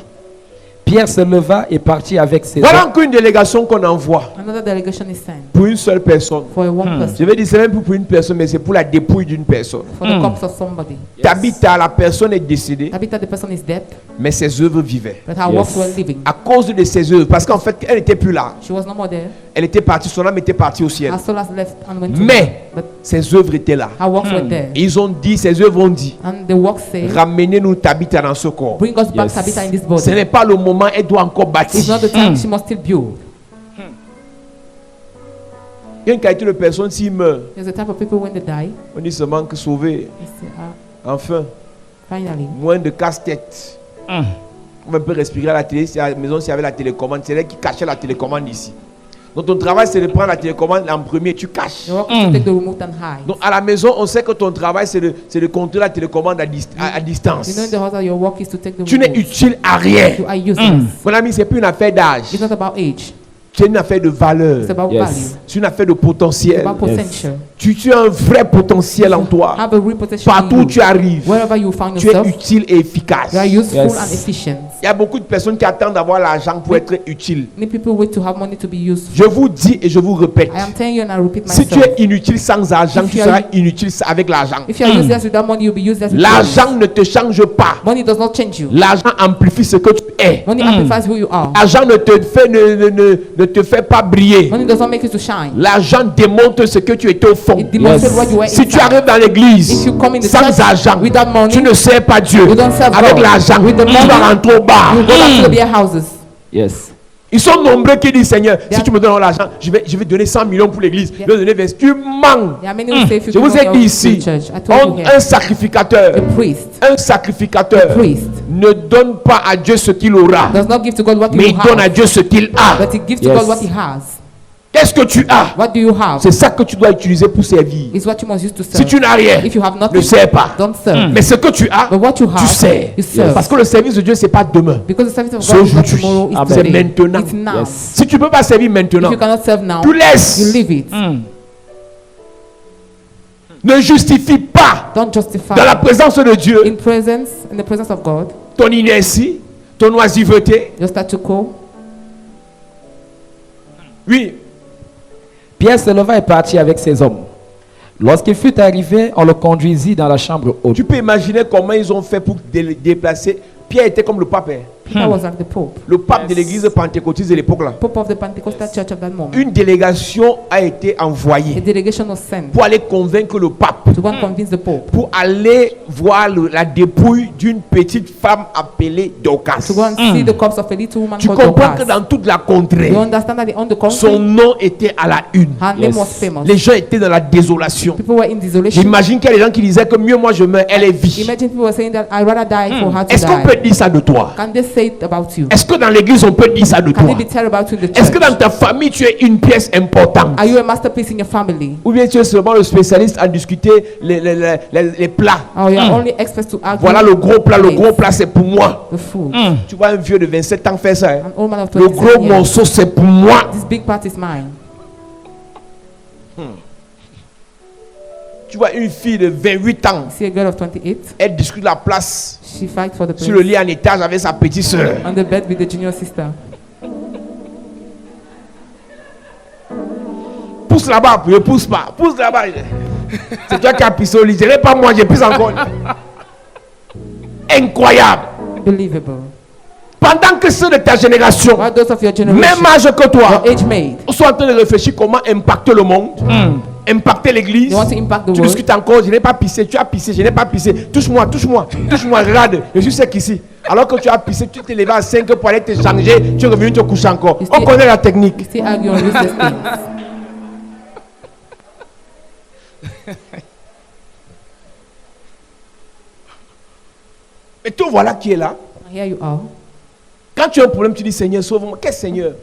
Pierre se leva et partit avec ses Voilà hommes. encore une délégation qu'on envoie Another delegation is sent pour une seule personne. for a one person, Je vais dire, c'est même pas pour une personne, mais c'est pour la dépouille d'une personne. for the corpse of somebody. Tabitha, la personne est décédée, Tabitha, the person is dead, mais ses œuvres vivaient. but her Yes. works were living. À cause de ses œuvres, parce qu'en fait, elle n'était plus là. She was no more there. Elle était partie, son âme était partie au ciel. Her soul has left and went to Mais heaven. But ses œuvres étaient là. her works were there. Et ils ont dit, ses œuvres ont dit, And the works say, ramenez-nous Tabitha dans ce corps. bring us back Yes. Tabitha in this Ce body. n'est pas le moment, elle doit encore It's bâtir. not the time, she must still build. Il y a une qualité de personne, s'il meurt, There's a type of people when they die, on dit seulement que sauver. they say, Enfin, finally, moins de casse-tête. On peut respirer à la télé, si à la maison, s'il y avait la télécommande, c'est elle qui cachait la télécommande ici. Donc ton travail, c'est de prendre la télécommande en premier, tu caches. the work is to take the remote and hide. Donc à la maison, on sait que ton travail, c'est de contrôler la télécommande à distance. You know in the house that your work is to take the Tu n'es remote. utile à rien. You are useless. Mon ami, c'est plus une affaire d'âge. It's not about age. C'est une affaire de valeur. It's about Yes. value. C'est une affaire de It's potentiel. about potential. Tu as un vrai potentiel en toi. Have a real potential Partout in où you. tu arrives, Wherever you find tu es yourself, utile et efficace. you are useful Yes. and efficient. Il y a beaucoup de personnes qui attendent d'avoir l'argent pour être utiles. Many people wait to have money to be useful. Je vous dis et je vous répète. I am telling you and I repeat Si tu myself. es inutile sans argent, If tu you seras are- inutile avec l'argent. If you are useless without money, you'll be useless with money. L'argent ne te change pas. Money does not change you. L'argent amplifie ce que tu es. Money amplifies who you are. L'argent ne te fait pas briller. Money does not make you to shine. L'argent démontre ce que tu étais au fond. It demonstrates Yes. what you were Si tu inside. arrives dans l'église If you come in the sans church argent, without money, tu ne sers pas Dieu. you don't serve Avec God. l'argent, With the tu money, vas rentrer au bar. You go back to the beer houses. Yes. Ils sont nombreux qui disent, Seigneur, si Yeah. tu me donnes l'argent, je vais donner 100 millions pour l'église. Yeah. Je vais donner 20. Tu mens. There are many who say if you Je vous give ai money dit to ici, the church, I told you un here, sacrificateur, a priest un sacrificateur priest ne donne pas à Dieu ce qu'il aura, does not give to God what mais he il donne à has, Dieu ce qu'il a. but he gives to Yes. God what he has. Qu'est-ce que tu as? What do you have? C'est ça que tu dois utiliser pour servir. Is what you must use to Si serve. tu n'as rien, If you have ne nothing, sers pas. don't serve. Mais ce que tu as, But what you tu have, sers. you serve. Parce que le service de Dieu, c'est pas demain. Because the service of C'est God is not aujourd'hui. tomorrow, it's Amen. C'est today. maintenant. It's now. Yes. Si tu ne peux pas servir maintenant, If you cannot serve now, tu you laisses. leave it. Ne justifie pas Don't justify dans la présence de Dieu in the presence of God, ton inertie, ton oisiveté. your statu quo. Oui. Pierre se leva et partit avec ses hommes. Lorsqu'il fut arrivé, on le conduisit dans la chambre haute. Tu peux imaginer comment ils ont fait pour déplacer. Pierre était comme le pape. Peter was like the Pope. Le pape de l'église pentecôtiste de l'époque là. Pope of the Pentecostal Church of that moment. Une délégation a été A envoyée delegation was sent pour aller convaincre le pape, to go and convince the Pope pour aller voir la dépouille d'une petite femme appelée Dorcas. to go and see the corpse of a little woman Tu called comprends que Dorcas. dans toute la contrée, You understand that on the son country, nom était à la une. her name was famous. Les gens étaient dans la désolation. People were in desolation. J'imagine qu'il y a des gens qui disaient que mieux moi je meurs, elle est vie. Imagine people were saying that I'd rather die for her to Est-ce qu'on peut die. dire ça de toi? Can they say it about you? Est-ce que dans l'église on peut dire ça de Can toi? they be tell about you in the Est-ce que church? dans ta famille tu es une pièce importante? Are you a masterpiece in your family? Ou bien tu es seulement le spécialiste à discuter les plats? Or you are only experts to argue Voilà le gros plat plates, c'est pour moi. the food. Tu vois un vieux de 27 ans faire ça. Hein? An old man of Le 27 gros years. morceau c'est pour moi. This big part is mine. Tu vois une fille de 28 ans, You see a girl of 28. elle discute la place She fight for the sur le place lit en étage avec sa petite soeur. on the bed with the junior sister. Pousse là-bas, je pousse pas. Pousse là-bas. C'est toi qui as pissé au lit. Je dirais pas moi, j'ai pissé encore. Incroyable. Believable. Pendant que ceux de ta génération, While those of your même generation, âge que toi, your age mate, sont en train de réfléchir comment impacter le monde, impacter l'église. they want to impact the Tu world. discutes encore, je n'ai pas pissé, tu as pissé, je n'ai pas pissé. Touche-moi, touche-moi, touche-moi, regarde, je suis sec ici. Alors que tu as pissé, tu t'es levé à 5 pour aller te changer, tu es revenu te coucher encore. You On see- connaît la technique. You still argue on useless things. Et toi, voilà qui est là. And here you are. Quand tu as un problème, tu dis Seigneur, sauve-moi. Quel Seigneur?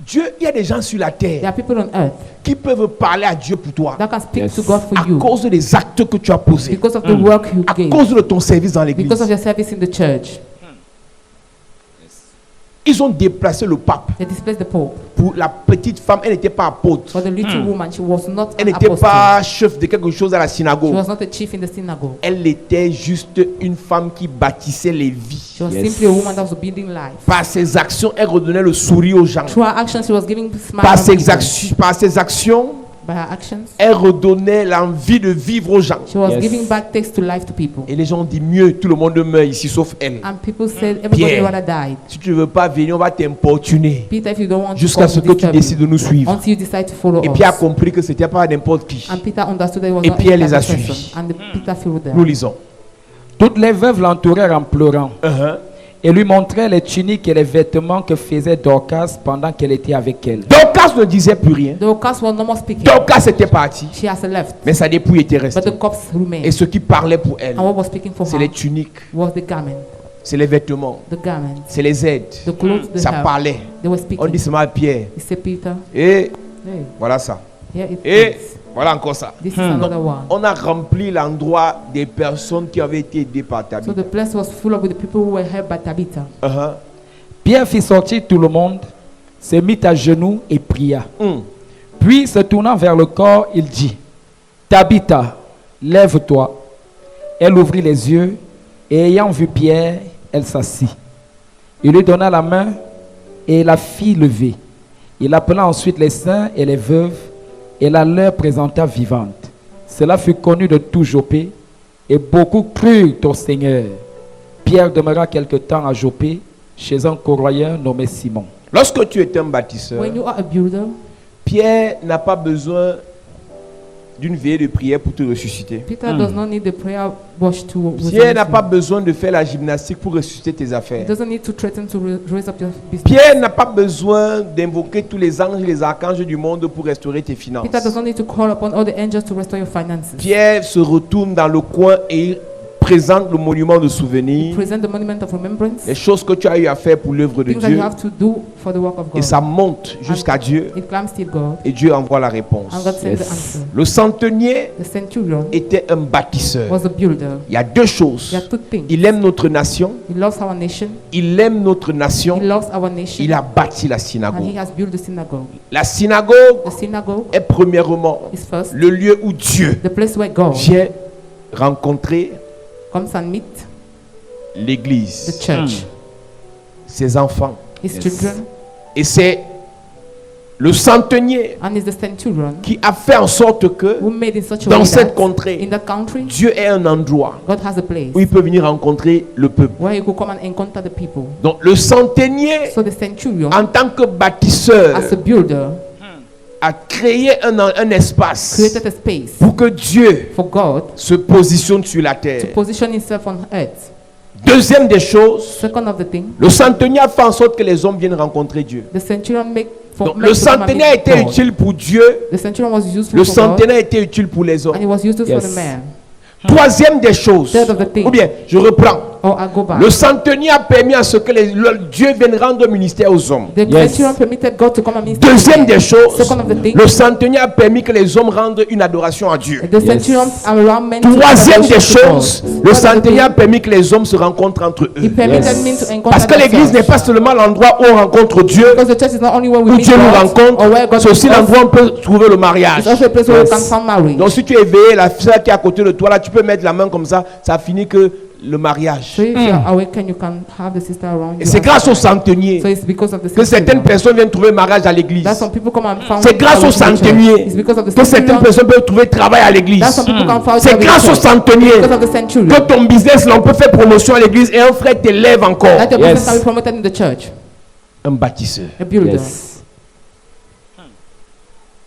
Dieu, il y a des gens sur la There terre are people on earth qui peuvent parler à Dieu pour toi that can speak Yes. to God for à you cause des actes que tu as posés, because of the work you à gave, cause de ton service dans l'église. because of your service in the church. Ils ont déplacé le pape They displaced the Pope. pour la petite femme. Elle n'était pas apôtre. For the little woman, she was not Elle an n'était apostle. pas chef de quelque chose à la She synagogue. was not a chief in the synagogue. Elle était juste une femme qui bâtissait les vies. She was Yes. simply a woman that was building life. Par ses actions, elle redonnait le sourire aux gens. Through her actions, she was giving smile Par to ses, people. par ses actions, By her actions, elle redonnait l'envie de vivre aux gens. she was Yes. giving back taste to life to people. Et les gens ont dit mieux, tout le monde meurt ici sauf elle. And people said everybody Pierre. rather died. Si tu ne veux pas venir, on va t'importuner Peter, if you don't want to jusqu'à come, ce we que tu disturb décides you. de nous suivre. Until you decide to follow Et Pierre a us. compris que c'était pas n'importe qui. And Peter understood that it was Et not Pierre any les a type of suivis. person. And Peter followed them. Nous lisons. Toutes les veuves l'entourèrent en pleurant Uh-huh. et lui montraient les tuniques et les vêtements que faisait Dorcas pendant qu'elle était avec elle. Dorcas ne disait plus rien. Dorcas was no more speaking. Dorcas était parti, She has left. mais sa dépouille était But restée. the corpse remained. Et ce qui parlait pour elle, And what was speaking for c'est her les tuniques, was the garment. c'est les vêtements, The garment. c'est les aides. The clothes they Ça have. parlait. They were On speaking. dit seulement à Pierre. He said, Peter, Et hey, voilà ça. here it Et is. voilà encore ça. This is another one. On a rempli l'endroit des personnes qui avaient été aidées par So Tabitha. the place was full of the people who were helped by Tabitha. Uh-huh. Pierre fit sortir tout le monde, se mit à genoux et pria. Puis, se tournant vers le corps, il dit, Tabitha, lève-toi. Elle ouvrit les yeux et ayant vu Pierre, elle s'assit. Il lui donna la main et la fit lever. Il appela ensuite les saints et les veuves et la leur présenta vivante. Cela fut connu de tout Joppé et beaucoup crurent au Seigneur. Pierre demeura quelque temps à Joppé chez un corroyeur nommé Simon. Lorsque tu es un bâtisseur, When you are a builder, Pierre n'a pas besoin d'une veillée de prière pour te ressusciter. Peter does not need the prayer wash to Pierre n'a resurrect pas you. besoin de faire la gymnastique pour ressusciter tes He affaires. doesn't need to threaten to raise up your business. Pierre n'a pas besoin d'invoquer tous les anges et les archanges du monde pour restaurer tes finances. Peter does not need to call upon all the angels to restore your finances. Pierre se retourne dans le coin et il présente le monument de souvenir, Present the monument of remembrance. les choses que tu as eu à faire pour l'œuvre de Things that you Dieu, have to do for the work of et God. ça monte jusqu'à Dieu, It climbs till God, et Dieu envoie la réponse. and God sends the Yes. answer. Le centenier The centurion était un bâtisseur. was a builder. Il y a deux choses. There are two things. Il aime notre nation, He loves our nation. il aime notre He nation, loves our nation. il a bâti la And synagogue. he has built the synagogue. La synagogue The synagogue est premièrement is first le lieu où Dieu the place where God vient rencontrer comes and meet the l'église, church, ses enfants. his children. Et c'est le centenier and is the centurion qui a fait en sorte que who made in such a dans way cette that contrée, in that country, Dieu ait un endroit God has a place où il peut venir rencontrer le peuple. where he could come and encounter the people. Donc le centenier, So the centurion, en tant que bâtisseur, as a builder, a créé un espace created a space pour que Dieu for God se positionne sur la to terre. position himself on earth. Deuxième des choses, Second of the thing, le centenier a fait en sorte que les hommes viennent rencontrer Dieu. the centurion Donc le centenier a été utile pour Dieu, The centurion was useful le for God, centenier a été utile pour les and hommes. it was useful for Yes. the man. Troisième des choses, Third of the thing. ou bien je reprends, Or I go back. le centenier a permis à ce que Dieu vienne rendre ministère aux hommes. The Yes. centurion permitted God to come and minister. Deuxième des choses, Second of the thing, le centenier a permis que les hommes rendent une adoration à Dieu. the centurion allowed men to Troisième des worship God. choses, le Third of the centenier a thing, permis que les hommes se rencontrent entre he eux. permitted Yes. men to encounter Parce que l'église n'est themselves. pas seulement l'endroit où on rencontre Dieu, Because the church is not only where we où meet Dieu nous God, rencontre, or where God c'est aussi meets us, l'endroit où on peut trouver le mariage. it's also a place where we Yes. can find marriage. Donc si tu es éveillé, la soeur qui est à côté de toi, là, tu peux mettre la main comme ça finit que le mariage. So if you are awakened, you can have the sister around Et you. c'est and grâce au so centenier it's because of the que certaines centurion. personnes viennent trouver mariage à l'église. That some people come and found C'est grâce au marriage in the church. centenier It's because of the que certaines centurion. personnes peuvent trouver travail à l'église. That some people can found C'est job in the grâce au church. centenier Because of the centurion. que ton business, là, on peut faire promotion à l'église et un frère t'élève encore. That your Yes. business can be promoted in the church. Un bâtisseur. A builder. Yes.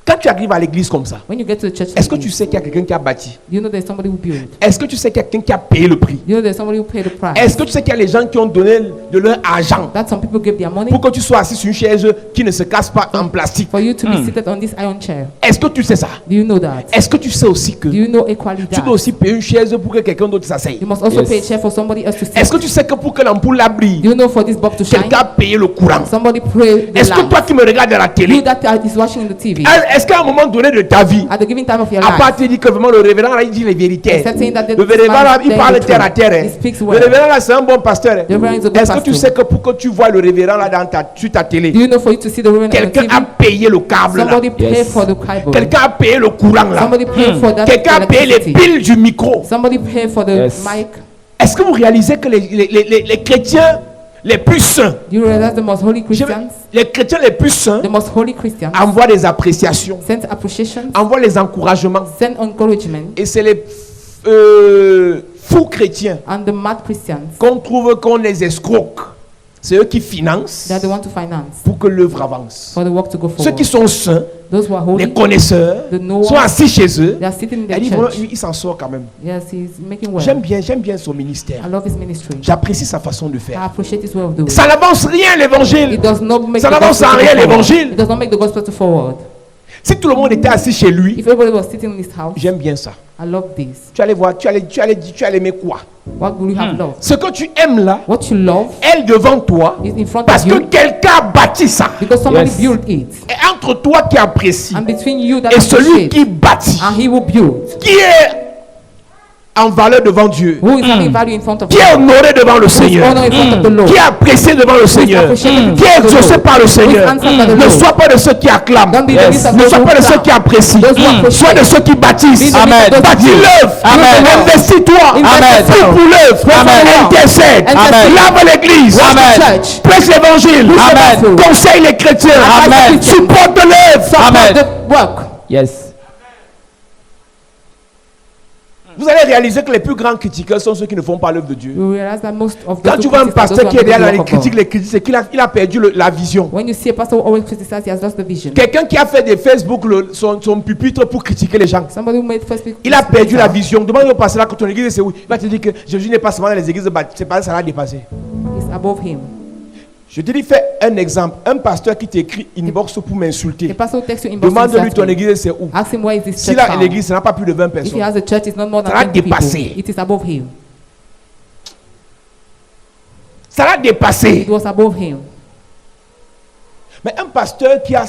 Quand tu arrives à l'église comme ça, When you get to the church, est-ce que like tu this, sais qu'il y a quelqu'un qui a bâti? you know there's somebody who built. Est-ce que tu sais qu'il y a quelqu'un qui a payé le prix? You know there's somebody who paid the price. Est-ce que tu sais qu'il y a les gens qui ont donné de leur argent That some people give their money pour que tu sois assis sur une chaise qui ne se casse pas en plastique? for you to be seated on this iron chair. Est-ce que tu sais ça? Do you know that? Est-ce que tu sais aussi que Do you know equally tu that? dois aussi payer une chaise pour que quelqu'un d'autre s'asseye? You must also Yes. pay a chair for somebody else to sit. Est-ce que tu sais que pour que l'ampoule là brille, Do you know for this bulb to shine, quelqu'un a payé le courant? somebody pray the Est-ce que lamp? toi qui me regardes à la You télé, that is watching in the TV, est-ce qu'à un moment donné de ta vie, at the giving time of your à part life, te dire que vraiment le révérend là, il dit les vérités. Except saying that the Le révérend là, il man parle saying the terre à truth. terre. He speaks Le well. révérend là, c'est un bon pasteur. The reverend is a good Est-ce que tu pastor. sais que pour que tu vois le révérend là sur ta télé, Do you know for you to see the reverend on the quelqu'un TV, a payé le câble là. somebody pay Yes. for the cable, Quelqu'un a payé le courant là. somebody pay for that Quelqu'un a payé les electricity, piles du micro. somebody pay for the Yes. mic. Est-ce que vous réalisez que les chrétiens les plus saints, Do you realize the most holy Christians, les chrétiens les plus saints the most holy Christians, envoient des appréciations, send appreciations, envoient les encouragements. send encouragement, Et c'est les fous chrétiens and the mad Christians, qu'on trouve qu'on les escroque. C'est eux qui financent that they want to finance pour que l'œuvre avance. for the work to go Ceux qui forward. sont saints, Those who are les holy, connaisseurs, the knowers, sont assis chez eux. they are sitting in Elle the dit, voilà, church. il s'en sort quand même. Yes, he's making well. J'aime bien son ministère. I love his ministry. J'apprécie sa façon de I faire. appreciate his way of doing. Ça n'avance rien l'évangile. It does not make Ça the n'avance gospel en to rien go forward. l'évangile. It does not make the gospel to forward. Si tout le monde était assis chez lui, If everybody was sitting in his house, j'aime bien ça. I love this. Tu allais voir, tu allais aimer quoi? What will you have loved? Ce que tu aimes là, What you love elle devant toi, is in front parce of que you quelqu'un a bâti ça. because somebody Yes. built it. Et entre toi qui apprécie And between you that et celui appreciate qui bâtit, and he will build, qui est en valeur devant Dieu, who is having value in front of qui est God, honoré devant le who is Seigneur, honored in front of the Lord, qui est apprécié devant le Seigneur, appreciated qui est before the exaucé Lord, par le Seigneur. answered by the Ne Lord. sois pas de ceux qui acclament, Don't be the Yes. least of ne those sois who pas de ceux clap. qui apprécient, Those who appreciate. sois de ceux qui bâtissent. Be the Amen. least of those Bâtis who l'œuvre, Amen. investis-toi, Amen. prie pour l'œuvre, Amen. intercède, Amen. lave l'église, Amen. church. prêche l'évangile, Amen. conseille les chrétiens, Amen. supporte l'œuvre. Amen. The work. Yes. Vous allez réaliser que les plus grands critiqueurs sont ceux qui ne font pas l'œuvre de Dieu. You realize that most of Quand those tu who vois un criticize are those pasteur who qui est are derrière doing les the work of critiques, c'est qu'il a perdu la vision. God. When you see a pastor who always criticizes, he has lost the vision. Quelqu'un qui a fait des Facebook son pupitre pour critiquer les gens. Somebody who made Facebook. Il a perdu la vision. Demande au pasteur là que ton église c'est où. Il va te dire que Jésus n'est pas seulement dans les églises de baptême. C'est pas ça l'a dépassé. Is above him. Je te dis, fais un exemple. Un pasteur qui t'écrit inbox pour A m'insulter. pastor who texts you inbox Demande-lui ton exactly. église c'est où. Ask him where is this Si church là found. l'église ça n'a pas plus de 20 If he personnes. has a church, it's not more than Ça l'a 20 people. dépassé. It is above him. Ça l'a dépassé. It was above him. Mais un pasteur qui a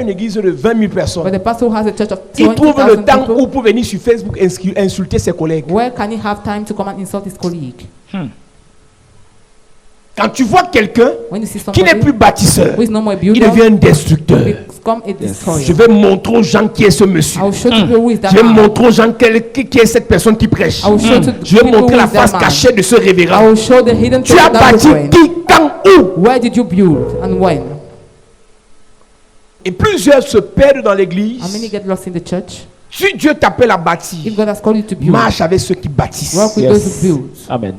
une église de 20 000 personnes, But the pastor who has a church of il trouve le 20,000 temps people, où pour venir sur Facebook insulter ses collègues. where can he have time to come and insult his colleague? Quand tu vois quelqu'un When you see qui n'est somebody plus bâtisseur, who is no more a il builder, devient un destructeur. become a destroyer. Je vais montrer aux gens qui est ce monsieur. I will show to people who is that Je vais man. montrer aux gens qui est cette personne qui prêche. I will show to Je vais people montrer who la is that face man. cachée de ce I révérend. will show the hidden Tu things as of that bâti reverend. qui, quand, où? Where did you build and when? Et plusieurs se perdent dans and many l'église. get lost in the church. Si Dieu t'appelle à bâtir, If God has called you to build, marche avec ceux qui bâtissent. work with those who build. Amen.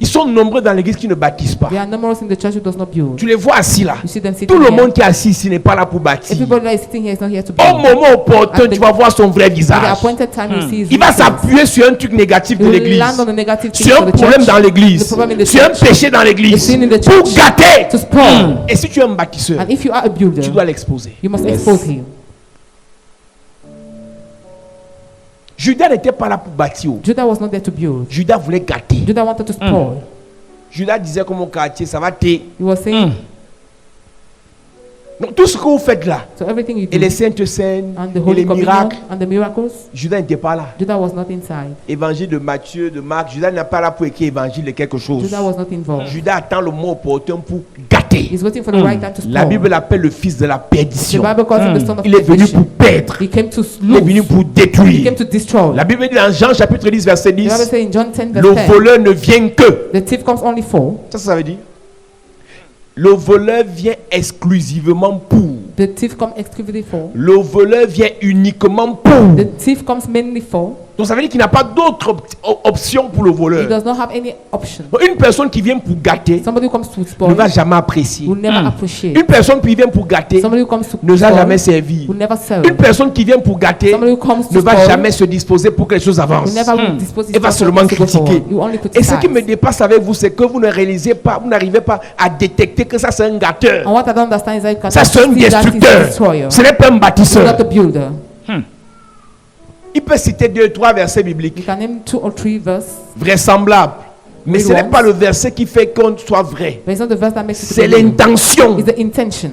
Ils sont nombreux dans l'église qui ne bâtissent pas. There are numerous in the church who does not build. Tu les vois assis là. You see them sitting Tout le here. monde qui est assis ici n'est pas là pour bâtir. Everybody that is sitting here is not here to Au build. moment opportun, tu vas voir son vrai At the visage. appointed time, you see his Il va real face. s'appuyer sur un truc négatif de He will l'église, land on the negative things sur for un the problème church, dans l'église, the problem in the sur un church, péché dans the l'église, sin in the pour church, gâter. to spoil. Et si tu es un bâtisseur, And if you are a builder, tu dois l'exposer. you must expose him. Judas n'était pas là pour bâtir. Judah was not there to build. Judas voulait gâter. Judah wanted to spoil. Judas disait comme au quartier, ça va te. He was saying, Donc tout ce que vous faites là, so everything you et do, les saintes scènes, and the et Holy les Communion, miracles, and the miracles, Judas n'était pas là. Judah was not inside. Évangile de Matthieu, de Marc, Judas n'est pas là pour écrire évangile de quelque chose. Judah was not involved. Judas attend le moment opportun pour gâter. He's waiting for the right time to La spoil. Bible l'appelle le fils de la The perdition. Bible calls him the son of Il est venu perdition. pour perdre. He came to Il est venu lose. pour He détruire. came to destroy. La Bible dit dans Jean chapitre 10 verset The Bible 10, says in John 10 le verse 10, voleur ne vient que. the thief comes only for. Ça veut dire le voleur vient exclusivement pour. The thief comes exclusively for. Le voleur vient uniquement pour. The thief comes mainly for. Donc ça veut dire qu'il n'a pas d'autre option pour le He voleur. does not have any option. Donc, une personne qui vient pour gâter Somebody who comes to ne spoil va jamais apprécier. will never appreciate. Une personne qui vient pour gâter Somebody who comes to ne va spoil jamais servir. will never serve. Une personne qui vient pour gâter Somebody who comes to ne va spoil jamais se disposer pour que les choses will avancent. never dispose his Elle va thoughts seulement to go forward. critiquer. You only Et ce criticize. qui me dépasse avec vous, c'est que vous ne réalisez pas, vous n'arrivez pas à détecter que ça c'est un gâteur. And what I don't understand is that you cannot Ça c'est un see that he's a destructeur. destroyer. Ce n'est pas un He's bâtisseur. not a builder. Il peut citer 2 ou 3 versets You bibliques can name 2 or 3 verses, vraisemblables. Mais Read ce n'est once. pas le verset qui fait qu'on soit vrai. but it's not the verse that makes it to C'est be real. l'intention. It's the intention.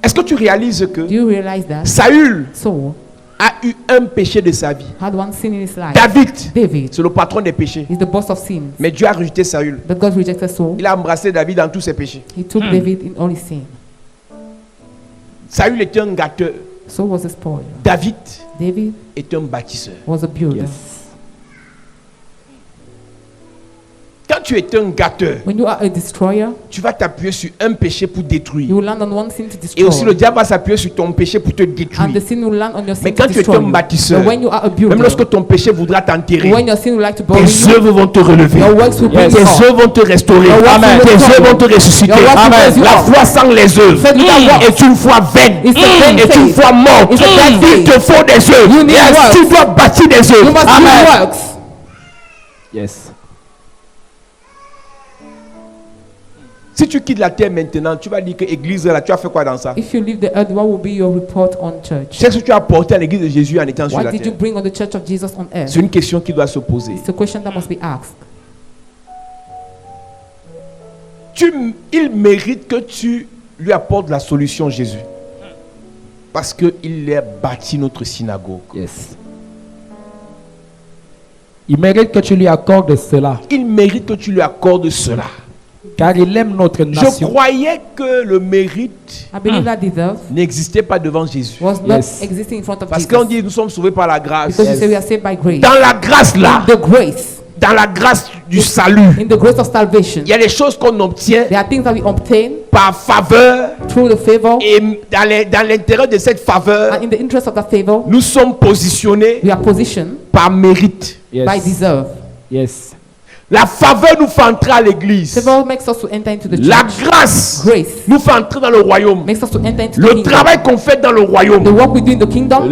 Est-ce que tu réalises que Do you realize that? Saül Saul a eu un péché de sa vie? had one sin in his life. David, David c'est le patron des péchés. is the boss of sin. Mais Dieu a rejeté Saül. But God rejected Saul. Il a embrassé David dans tous ses péchés. He took David in all his sin. Saül était un gâteur. Saul was a spoiler. David David est un bâtisseur. was a builder. Quand tu es un gâteur, When you are a destroyer, tu vas t'appuyer sur un péché pour you détruire. will land on one sin to Et destroy. aussi le diable va s'appuyer sur ton péché pour te And the détruire. sin will land on your sin Mais to quand tu es destroy un you. bâtisseur, But when you are a Même builder, lorsque ton péché voudra t'enterrer, when your sin will like to bury tes you, œuvres vont te relever. your works will bring Tes you up. œuvres vont te restaurer. Your works Amen. will Tes restore œuvres vont te ressusciter. Your works will Amen. raise you La up. foi sans les œuvres Faith without works est une foi vaine. It's a vain Est une faith. foi morte. It's a dead Il faith. te faut des œuvres. You need Et works. tu dois bâtir des You œuvres. must Amen. do works. Yes. Si tu quittes la terre maintenant, tu vas dire que l'église là, tu as fait quoi dans ça? If you leave the earth, what will be your report on church? C'est ce que tu as apporté à l'église de Jésus en étant sur What la did you terre. bring on the church of Jesus on earth? C'est une question qui doit se poser. It's a question that must be asked. Il mérite que tu lui apportes la solution, Jésus. Parce qu'il a bâti notre synagogue. Yes. Il mérite que tu lui accordes cela, Il mérite que tu lui accordes cela. car il aime notre Je nation. croyais que le mérite I believe that deserve n'existait pas devant Jésus. was not Yes. existing in front of Parce Jesus. qu'on dit nous sommes sauvés par la grâce. Because you say we are saved by grace. Dans la grâce là, The grace, dans la grâce du salut, in the grace of salvation, il y a des choses qu'on obtient there are things that we obtain par faveur through the favor, et dans l'intérêt de cette faveur, and in the interest of that favor, nous sommes positionnés we are positioned par mérite. by Yes. deserve. Yes. La faveur nous fait entrer à l'église. Favor makes us to enter into the La church. grâce Grace nous fait entrer dans le royaume. makes us to enter into the Le kingdom. travail qu'on fait dans le royaume, The work we do in the kingdom,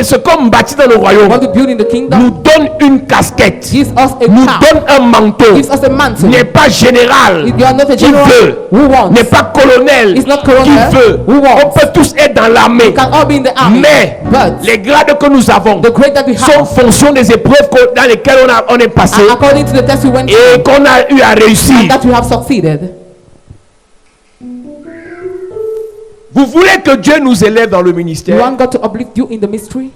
ce qu'on bâtit dans le royaume, what we build in the nous kingdom, donne une casquette, gives us a nous cap, donne un manteau. gives us a mantle. N'est pas général You are not a qui general veut, who wants. n'est pas colonel It's not qui colonel veut. who wants. On peut tous être dans l'armée, We can all be in the army, mais but les grades que nous avons the grade that we sont en have fonction des épreuves dans lesquelles on est passé are according to the test we went through et qu'on a eu à réussir. and that we have succeeded. Vous voulez que Dieu nous élève dans le You ministère? want God to uplift you in the mystery?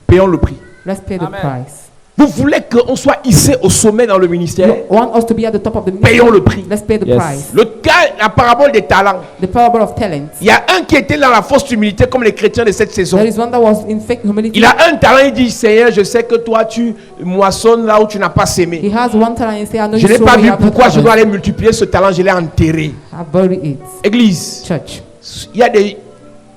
Payons le prix. Let's pay the price. Vous voulez qu'on soit hissé au sommet dans le ministère? You want us to be at the top of the Payons ministry? le prix. Let's pay the Yes. price. Le cas, la parabole des talents. The parable of talents. Il y a un qui était dans la fausse humilité comme les chrétiens de cette saison. There is one that was in fake humility. Il a un talent, il dit, Seigneur, je sais que toi tu moissonnes là où tu n'as pas sémé. He has one talent and say, I know Je you n'ai sow pas where vu you have not pourquoi je dois harvested. aller multiplier ce talent, je l'ai enterré. I bury it. Église, Church. il y a des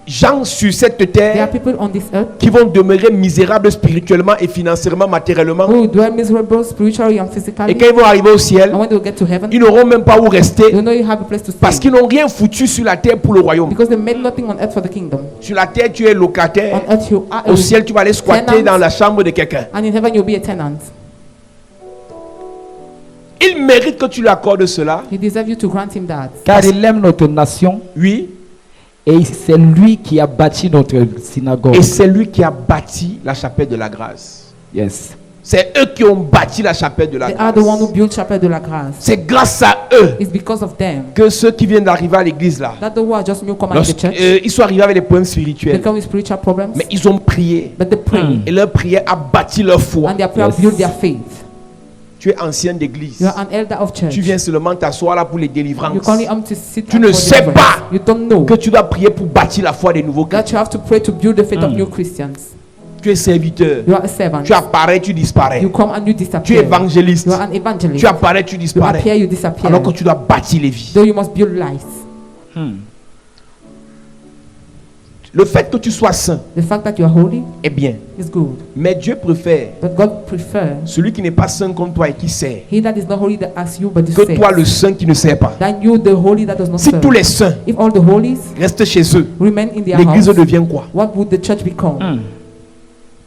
gens sur cette There are terre people on this earth qui vont demeurer misérables spirituellement et financièrement, matériellement. who dwell miserable spiritually and physically. Et quand ils vont arriver au ciel, And when they will get to heaven, ils n'auront même pas où rester you know you have a place to parce stay. qu'ils n'ont rien foutu sur la terre pour le royaume. Because they made nothing on earth for the kingdom. Sur la terre, tu es locataire. On earth you are Au ciel, tu vas aller squatter tenant. dans la chambre de quelqu'un. And in heaven you'll be a tenant. Il mérite que tu lui accordes cela. He deserves you to grant him that. Car il aime notre nation Oui. et c'est lui qui a bâti notre synagogue. Et c'est lui qui a bâti la chapelle de la grâce. Yes. C'est eux qui ont bâti la chapelle de la They are the one who grâce. built Chapel de la Grâce. C'est grâce à eux It's because of them que ceux qui viennent d'arriver à l'église là, that the who are just newcomers in the church, ils sont arrivés avec des problèmes they spirituels. come with spiritual problems, Mais ils ont prié. but they pray Et leur prière a bâti leur foi. and their prayer Yes. build their faith. Tu es ancien d'église. You are an elder of church. Tu viens seulement t'asseoir là pour les délivrances. You only to sit Tu and ne for sais deliverance. pas You don't know que tu dois prier pour bâtir la foi des nouveaux that chrétiens. you have to pray to build the faith of new Christians. Tu es serviteur. You are a servant. Tu apparais, tu disparais. You come and you Tu es disappear. évangéliste. You are an evangelist. Tu apparais, tu You disparais. appear, you disappear. Alors que tu dois bâtir les vies. Though you must build lives. Le fait que tu sois saint The fact that you are holy est bien. is good. Mais Dieu préfère But God prefers celui qui n'est pas saint comme toi et qui sert he that is not holy that as you but is que saved, toi le saint qui ne sert pas. than you the holy that does not Si serve. tous les saints If all the holies restent chez eux, remain in their l'église house, devient quoi? what would the church become?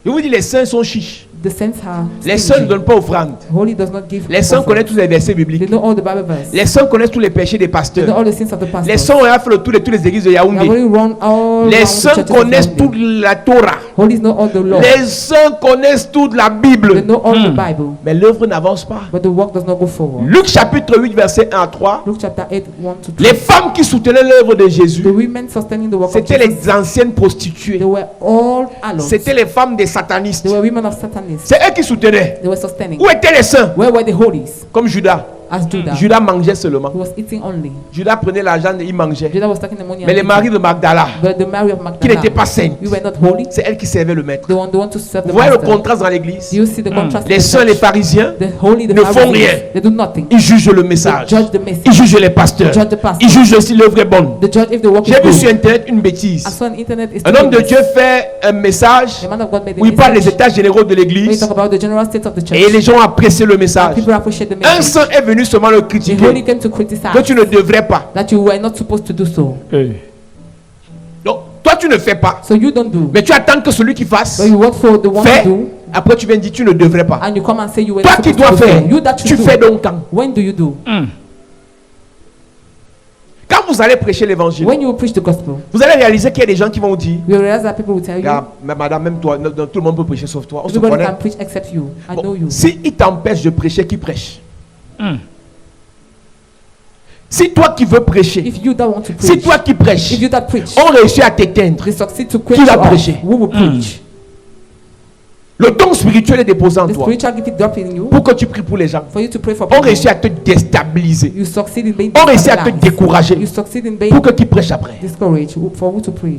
Je vous dis, les saints sont chiches. The saints are Les saints ne stingy. donnent pas offrande. Holy does not give Les saints offering. connaissent tous les versets They bibliques. know all the Bible verse. Les saints connaissent tous les péchés des They know pasteurs. all the sins of the Les pastors. saints ont fait le tour de toutes les églises de They have Yaoundé. already run all Les around the saints churches of connaissent Yaoundé. toute la Torah. Holies know all the law. Les saints connaissent toute la They Bible. know all the Bible. Mais l'œuvre n'avance pas. But the work does not go forward. Luc chapitre 8, verset 1 à 3. Luke chapter 8, 1 to 2. Les femmes qui soutenaient l'œuvre de The Jésus, women sustaining the work of c'était Jesus, les anciennes prostituées. they were all alone. C'était les femmes des satanistes. They were women of Satanists. C'est eux qui soutenaient. They were sustaining. Où étaient les saints? Where were the holies? Comme Judas. As Judah. Judas mangeait seulement. He was eating only. Judas prenait l'argent et il mangeait. Judah was taking the money. Mais and les eating. maris de Magdala, But the Mary of qui n'étaient Magdalene, pas saintes, we were not holy. c'est elle qui servait le maître. The one to serve the Vous voyez le master. contraste dans l'église? Do you see the contrast? in Les the saints, church? les pharisiens, The holy, the ne font Pharisees, rien. they do nothing. ils jugent le They message. judge the message. Ils jugent les pasteurs. Judge the pastor. Ils jugent si l'œuvre est bonne. They judge if the work is J'ai vu sur good. internet une bêtise. I saw on internet is Un homme de Dieu fait un message the man of God made a où il parle des message états généraux de where he l'église talk about the general state of the church. et les gens ont apprécié le message. People appreciate the Un message. saint est venu seulement le The critiquer holy came to criticize que tu ne devrais pas. that you were not supposed to do so. Donc, toi tu ne fais pas. So you don't do. Mais tu attends que celui qui fasse But you work for the one fait. to do, Après tu viens dire tu ne devrais pas. and you come and say you were Toi not qui supposed dois to do faire, so. You that tu should fais do. donc quand? When do you do? Quand vous allez prêcher l'évangile, When you preach the gospel, vous allez réaliser qu'il y a des gens qui vont dire you realize that people will tell you, regarde, mais madame, même toi, tout le monde peut prêcher sauf toi. On se everybody connaît. can preach except you. I Bon, know you. si il t'empêche de prêcher, qui prêche? Si toi qui veux prêcher, If you that want to si preach, toi qui prêches, if you that preach, on réussit à t'éteindre, they succeed to Qui quench va you off, prêcher? who will preach? le don spirituel est déposé en The toi spiritual gift is dropped in you pour que tu pries pour les gens. for you to pray for On people. réussit à te déstabiliser You succeed in being On réussit à te destabilized. décourager You succeed in being pour que tu prêches après. discouraged for who to pray.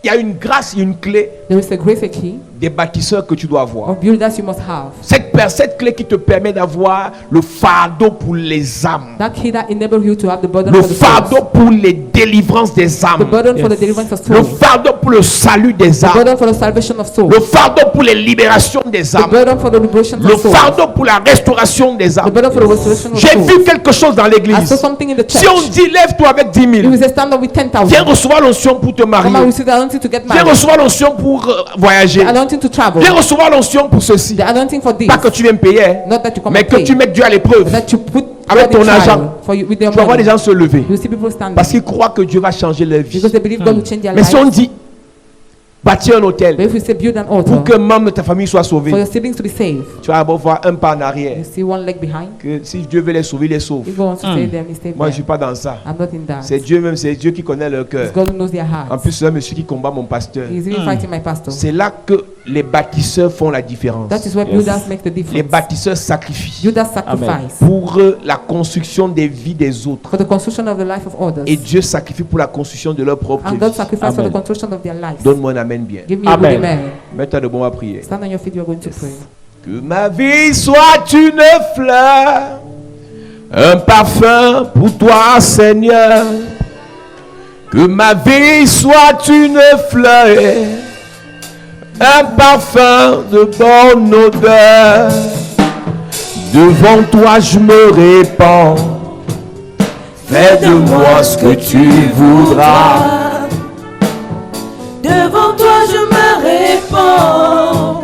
Il y a une grâce, il y a une clé There is a grace, a key des bâtisseurs que tu dois avoir. of builders you must have. Cette clé qui te permet d'avoir le fardeau pour les âmes. That key that enables you to have the burden Le for the fardeau souls. pour les délivrances des The âmes. burden for the Yes. deliverance of Le souls. fardeau pour le salut des The âmes. burden for the salvation of souls. Le fardeau pour les libérations des The âmes. burden for the liberation Le of souls. fardeau pour la restauration des The âmes. burden for the restoration of J'ai souls. vu quelque chose dans I saw l'église. something in the Si on church. dit lève-toi avec 10 You 000, will say stand up with 10,000. viens recevoir l'onction pour te Come and marier. receive the anointing to get Viens married. recevoir l'onction pour voyager. The anointing to travel. Viens recevoir l'onction pour ceci. The anointing for this. Pas que tu viennes payer, hein, Not that you come mais and que pay. tu mettes Dieu à l'épreuve. That you put Avec God in ton trial argent. for you with your Tu vas voir money. des gens se lever You see people standing parce qu'ils croient que Dieu va changer leur vie. because they believe God will change their Mais si on lives. dit bâtir un But hôtel if we say build an pour altar qu'un membre de ta famille soit for sauvé, your siblings to be saved, tu vas d'abord voir un pas en arrière. you see one leg behind. Que si Dieu veut les sauver, il les sauve. If God wants to save them, He saves Moi, je ne suis them. pas dans ça. I'm not in that. C'est Dieu même, c'est Dieu qui connaît leur cœur. It's God who knows their En hearts. plus, c'est un monsieur qui combat mon pasteur. He's even fighting my pastor. C'est là que les bâtisseurs font la différence. That is where builders make the Les difference. bâtisseurs sacrifient Builders sacrifice pour la construction des vies des autres. for the construction of the life of others. Et Dieu sacrifie pour la construction de leur propre And God vie. sacrifice for Amen. the construction of their lives. Donne-moi un amen bien. Give me a good Amen. amen. Mets-toi debout à prier. Stand on your feet, we are going to pray. Que ma vie soit une fleur, un parfum pour toi, Seigneur. Que ma vie soit une fleur, un parfum de bonne odeur. Devant toi, je me répands. Fais de moi ce que tu voudras. Devant toi je me répands.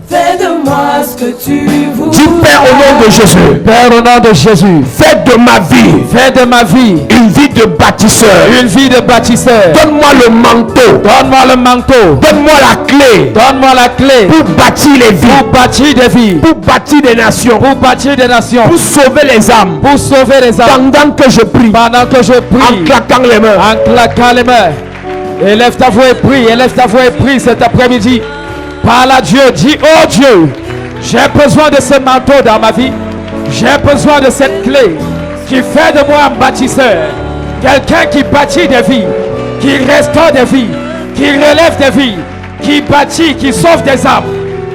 Fais de moi ce que tu voudras. Dis Père au nom de Jésus. Père, au nom de Jésus, Fais de ma vie fais de ma vie une vie de bâtisseur. une vie de bâtisseur. Donne-moi le manteau. Donne-moi le manteau. Donne-moi la clé Donne-moi la clé pour bâtir les vies, pour bâtir des vies, pour bâtir des nations, pour bâtir des nations, pour sauver les âmes. pour sauver les âmes. Pendant que je prie, Pendant que je en prie, claquant les mains, en claquant les mains, élève ta voix et prie, élève ta voix et prie cet après-midi. Parle à Dieu, dis, oh Dieu, j'ai besoin de ce manteau dans ma vie. J'ai besoin de cette clé qui fait de moi un bâtisseur. Quelqu'un qui bâtit des vies, qui restaure des vies, qui relève des vies, qui bâtit, qui sauve des âmes.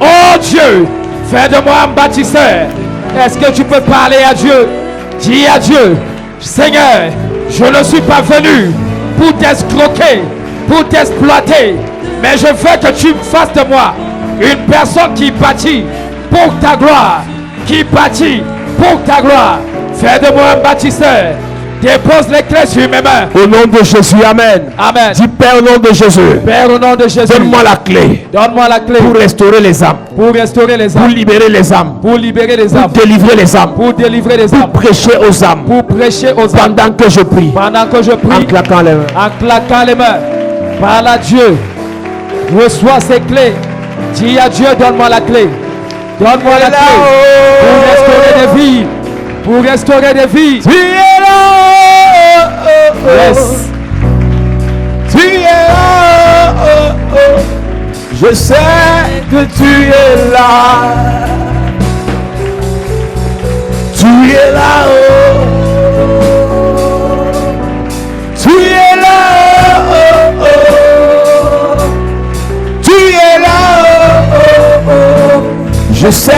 Oh Dieu, fais de moi un bâtisseur. Est-ce que tu peux parler à Dieu? Dis à Dieu, Seigneur, je ne suis pas venu pour t'escroquer, pour t'exploiter, mais je veux que tu fasses de moi une personne qui bâtit pour ta gloire, qui bâtit pour ta gloire. Fais de moi un bâtisseur. Dépose les clés sur mes mains. au nom de Jésus, Amen. Amen. Dis Père au nom de Jésus, Père, au nom de Jésus, donne-moi la clé donne-moi la clé pour restaurer les âmes, pour restaurer les pour âmes, libérer les âmes, pour libérer les pour âmes, délivrer les âmes, pour délivrer les pour âmes, prêcher aux âmes. pour prêcher aux âmes. Pendant que je prie, Pendant que je en prie, claquant les mains. en claquant les mains, parle à Dieu, reçois ces clés. Dis à Dieu, donne-moi la clé. Donne-moi la clé pour restaurer des vies. Pour restaurer des vies. Tu es là, Yes. tu es là, je sais que tu es là, tu es là, tu es là, tu es là, je sais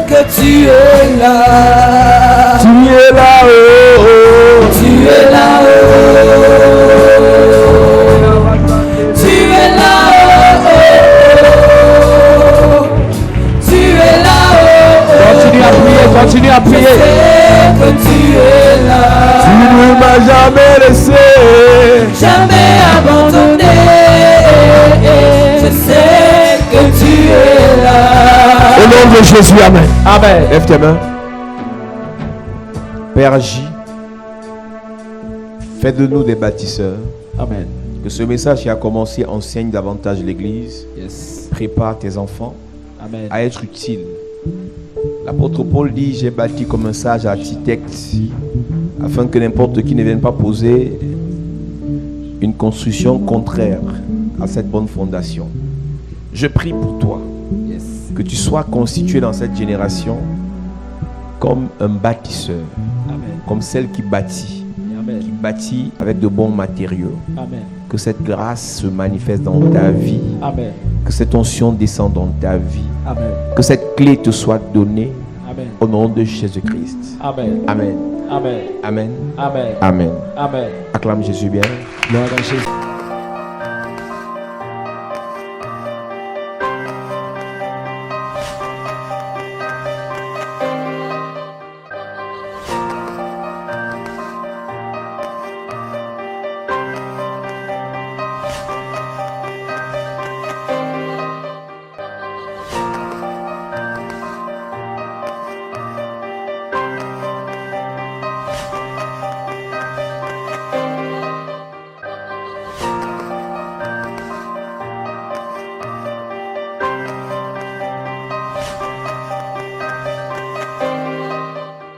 que tu es là, tu es là, Tu es là, tu es là, tu es là, Continue à prier, continue à prier. sais que tu es là, tu ne m'as jamais laissé. jamais abandonné, je sais que tu es là. Au nom de Jésus, Amen. Amen. Lève tes mains. Père, agis. Fais de nous des bâtisseurs. Amen. Que ce message qui a commencé enseigne davantage l'Église. Yes. Prépare tes enfants Amen. à être utiles. L'apôtre Paul dit, j'ai bâti comme un sage architecte, afin que n'importe qui ne vienne pas poser une construction contraire à cette bonne fondation. Je prie pour toi, Yes. que tu sois constitué dans cette génération comme un bâtisseur, Amen. comme celle qui bâtit Amen. avec de bons matériaux. Amen. Que cette grâce se manifeste dans ta vie, Amen. que cette onction descende dans ta vie, Amen. que cette clé te soit donnée Amen. au nom de Jésus-Christ. Amen. Amen. Amen. Amen. Amen. Amen. Amen. Acclame Jésus bien. Gloire à Jésus.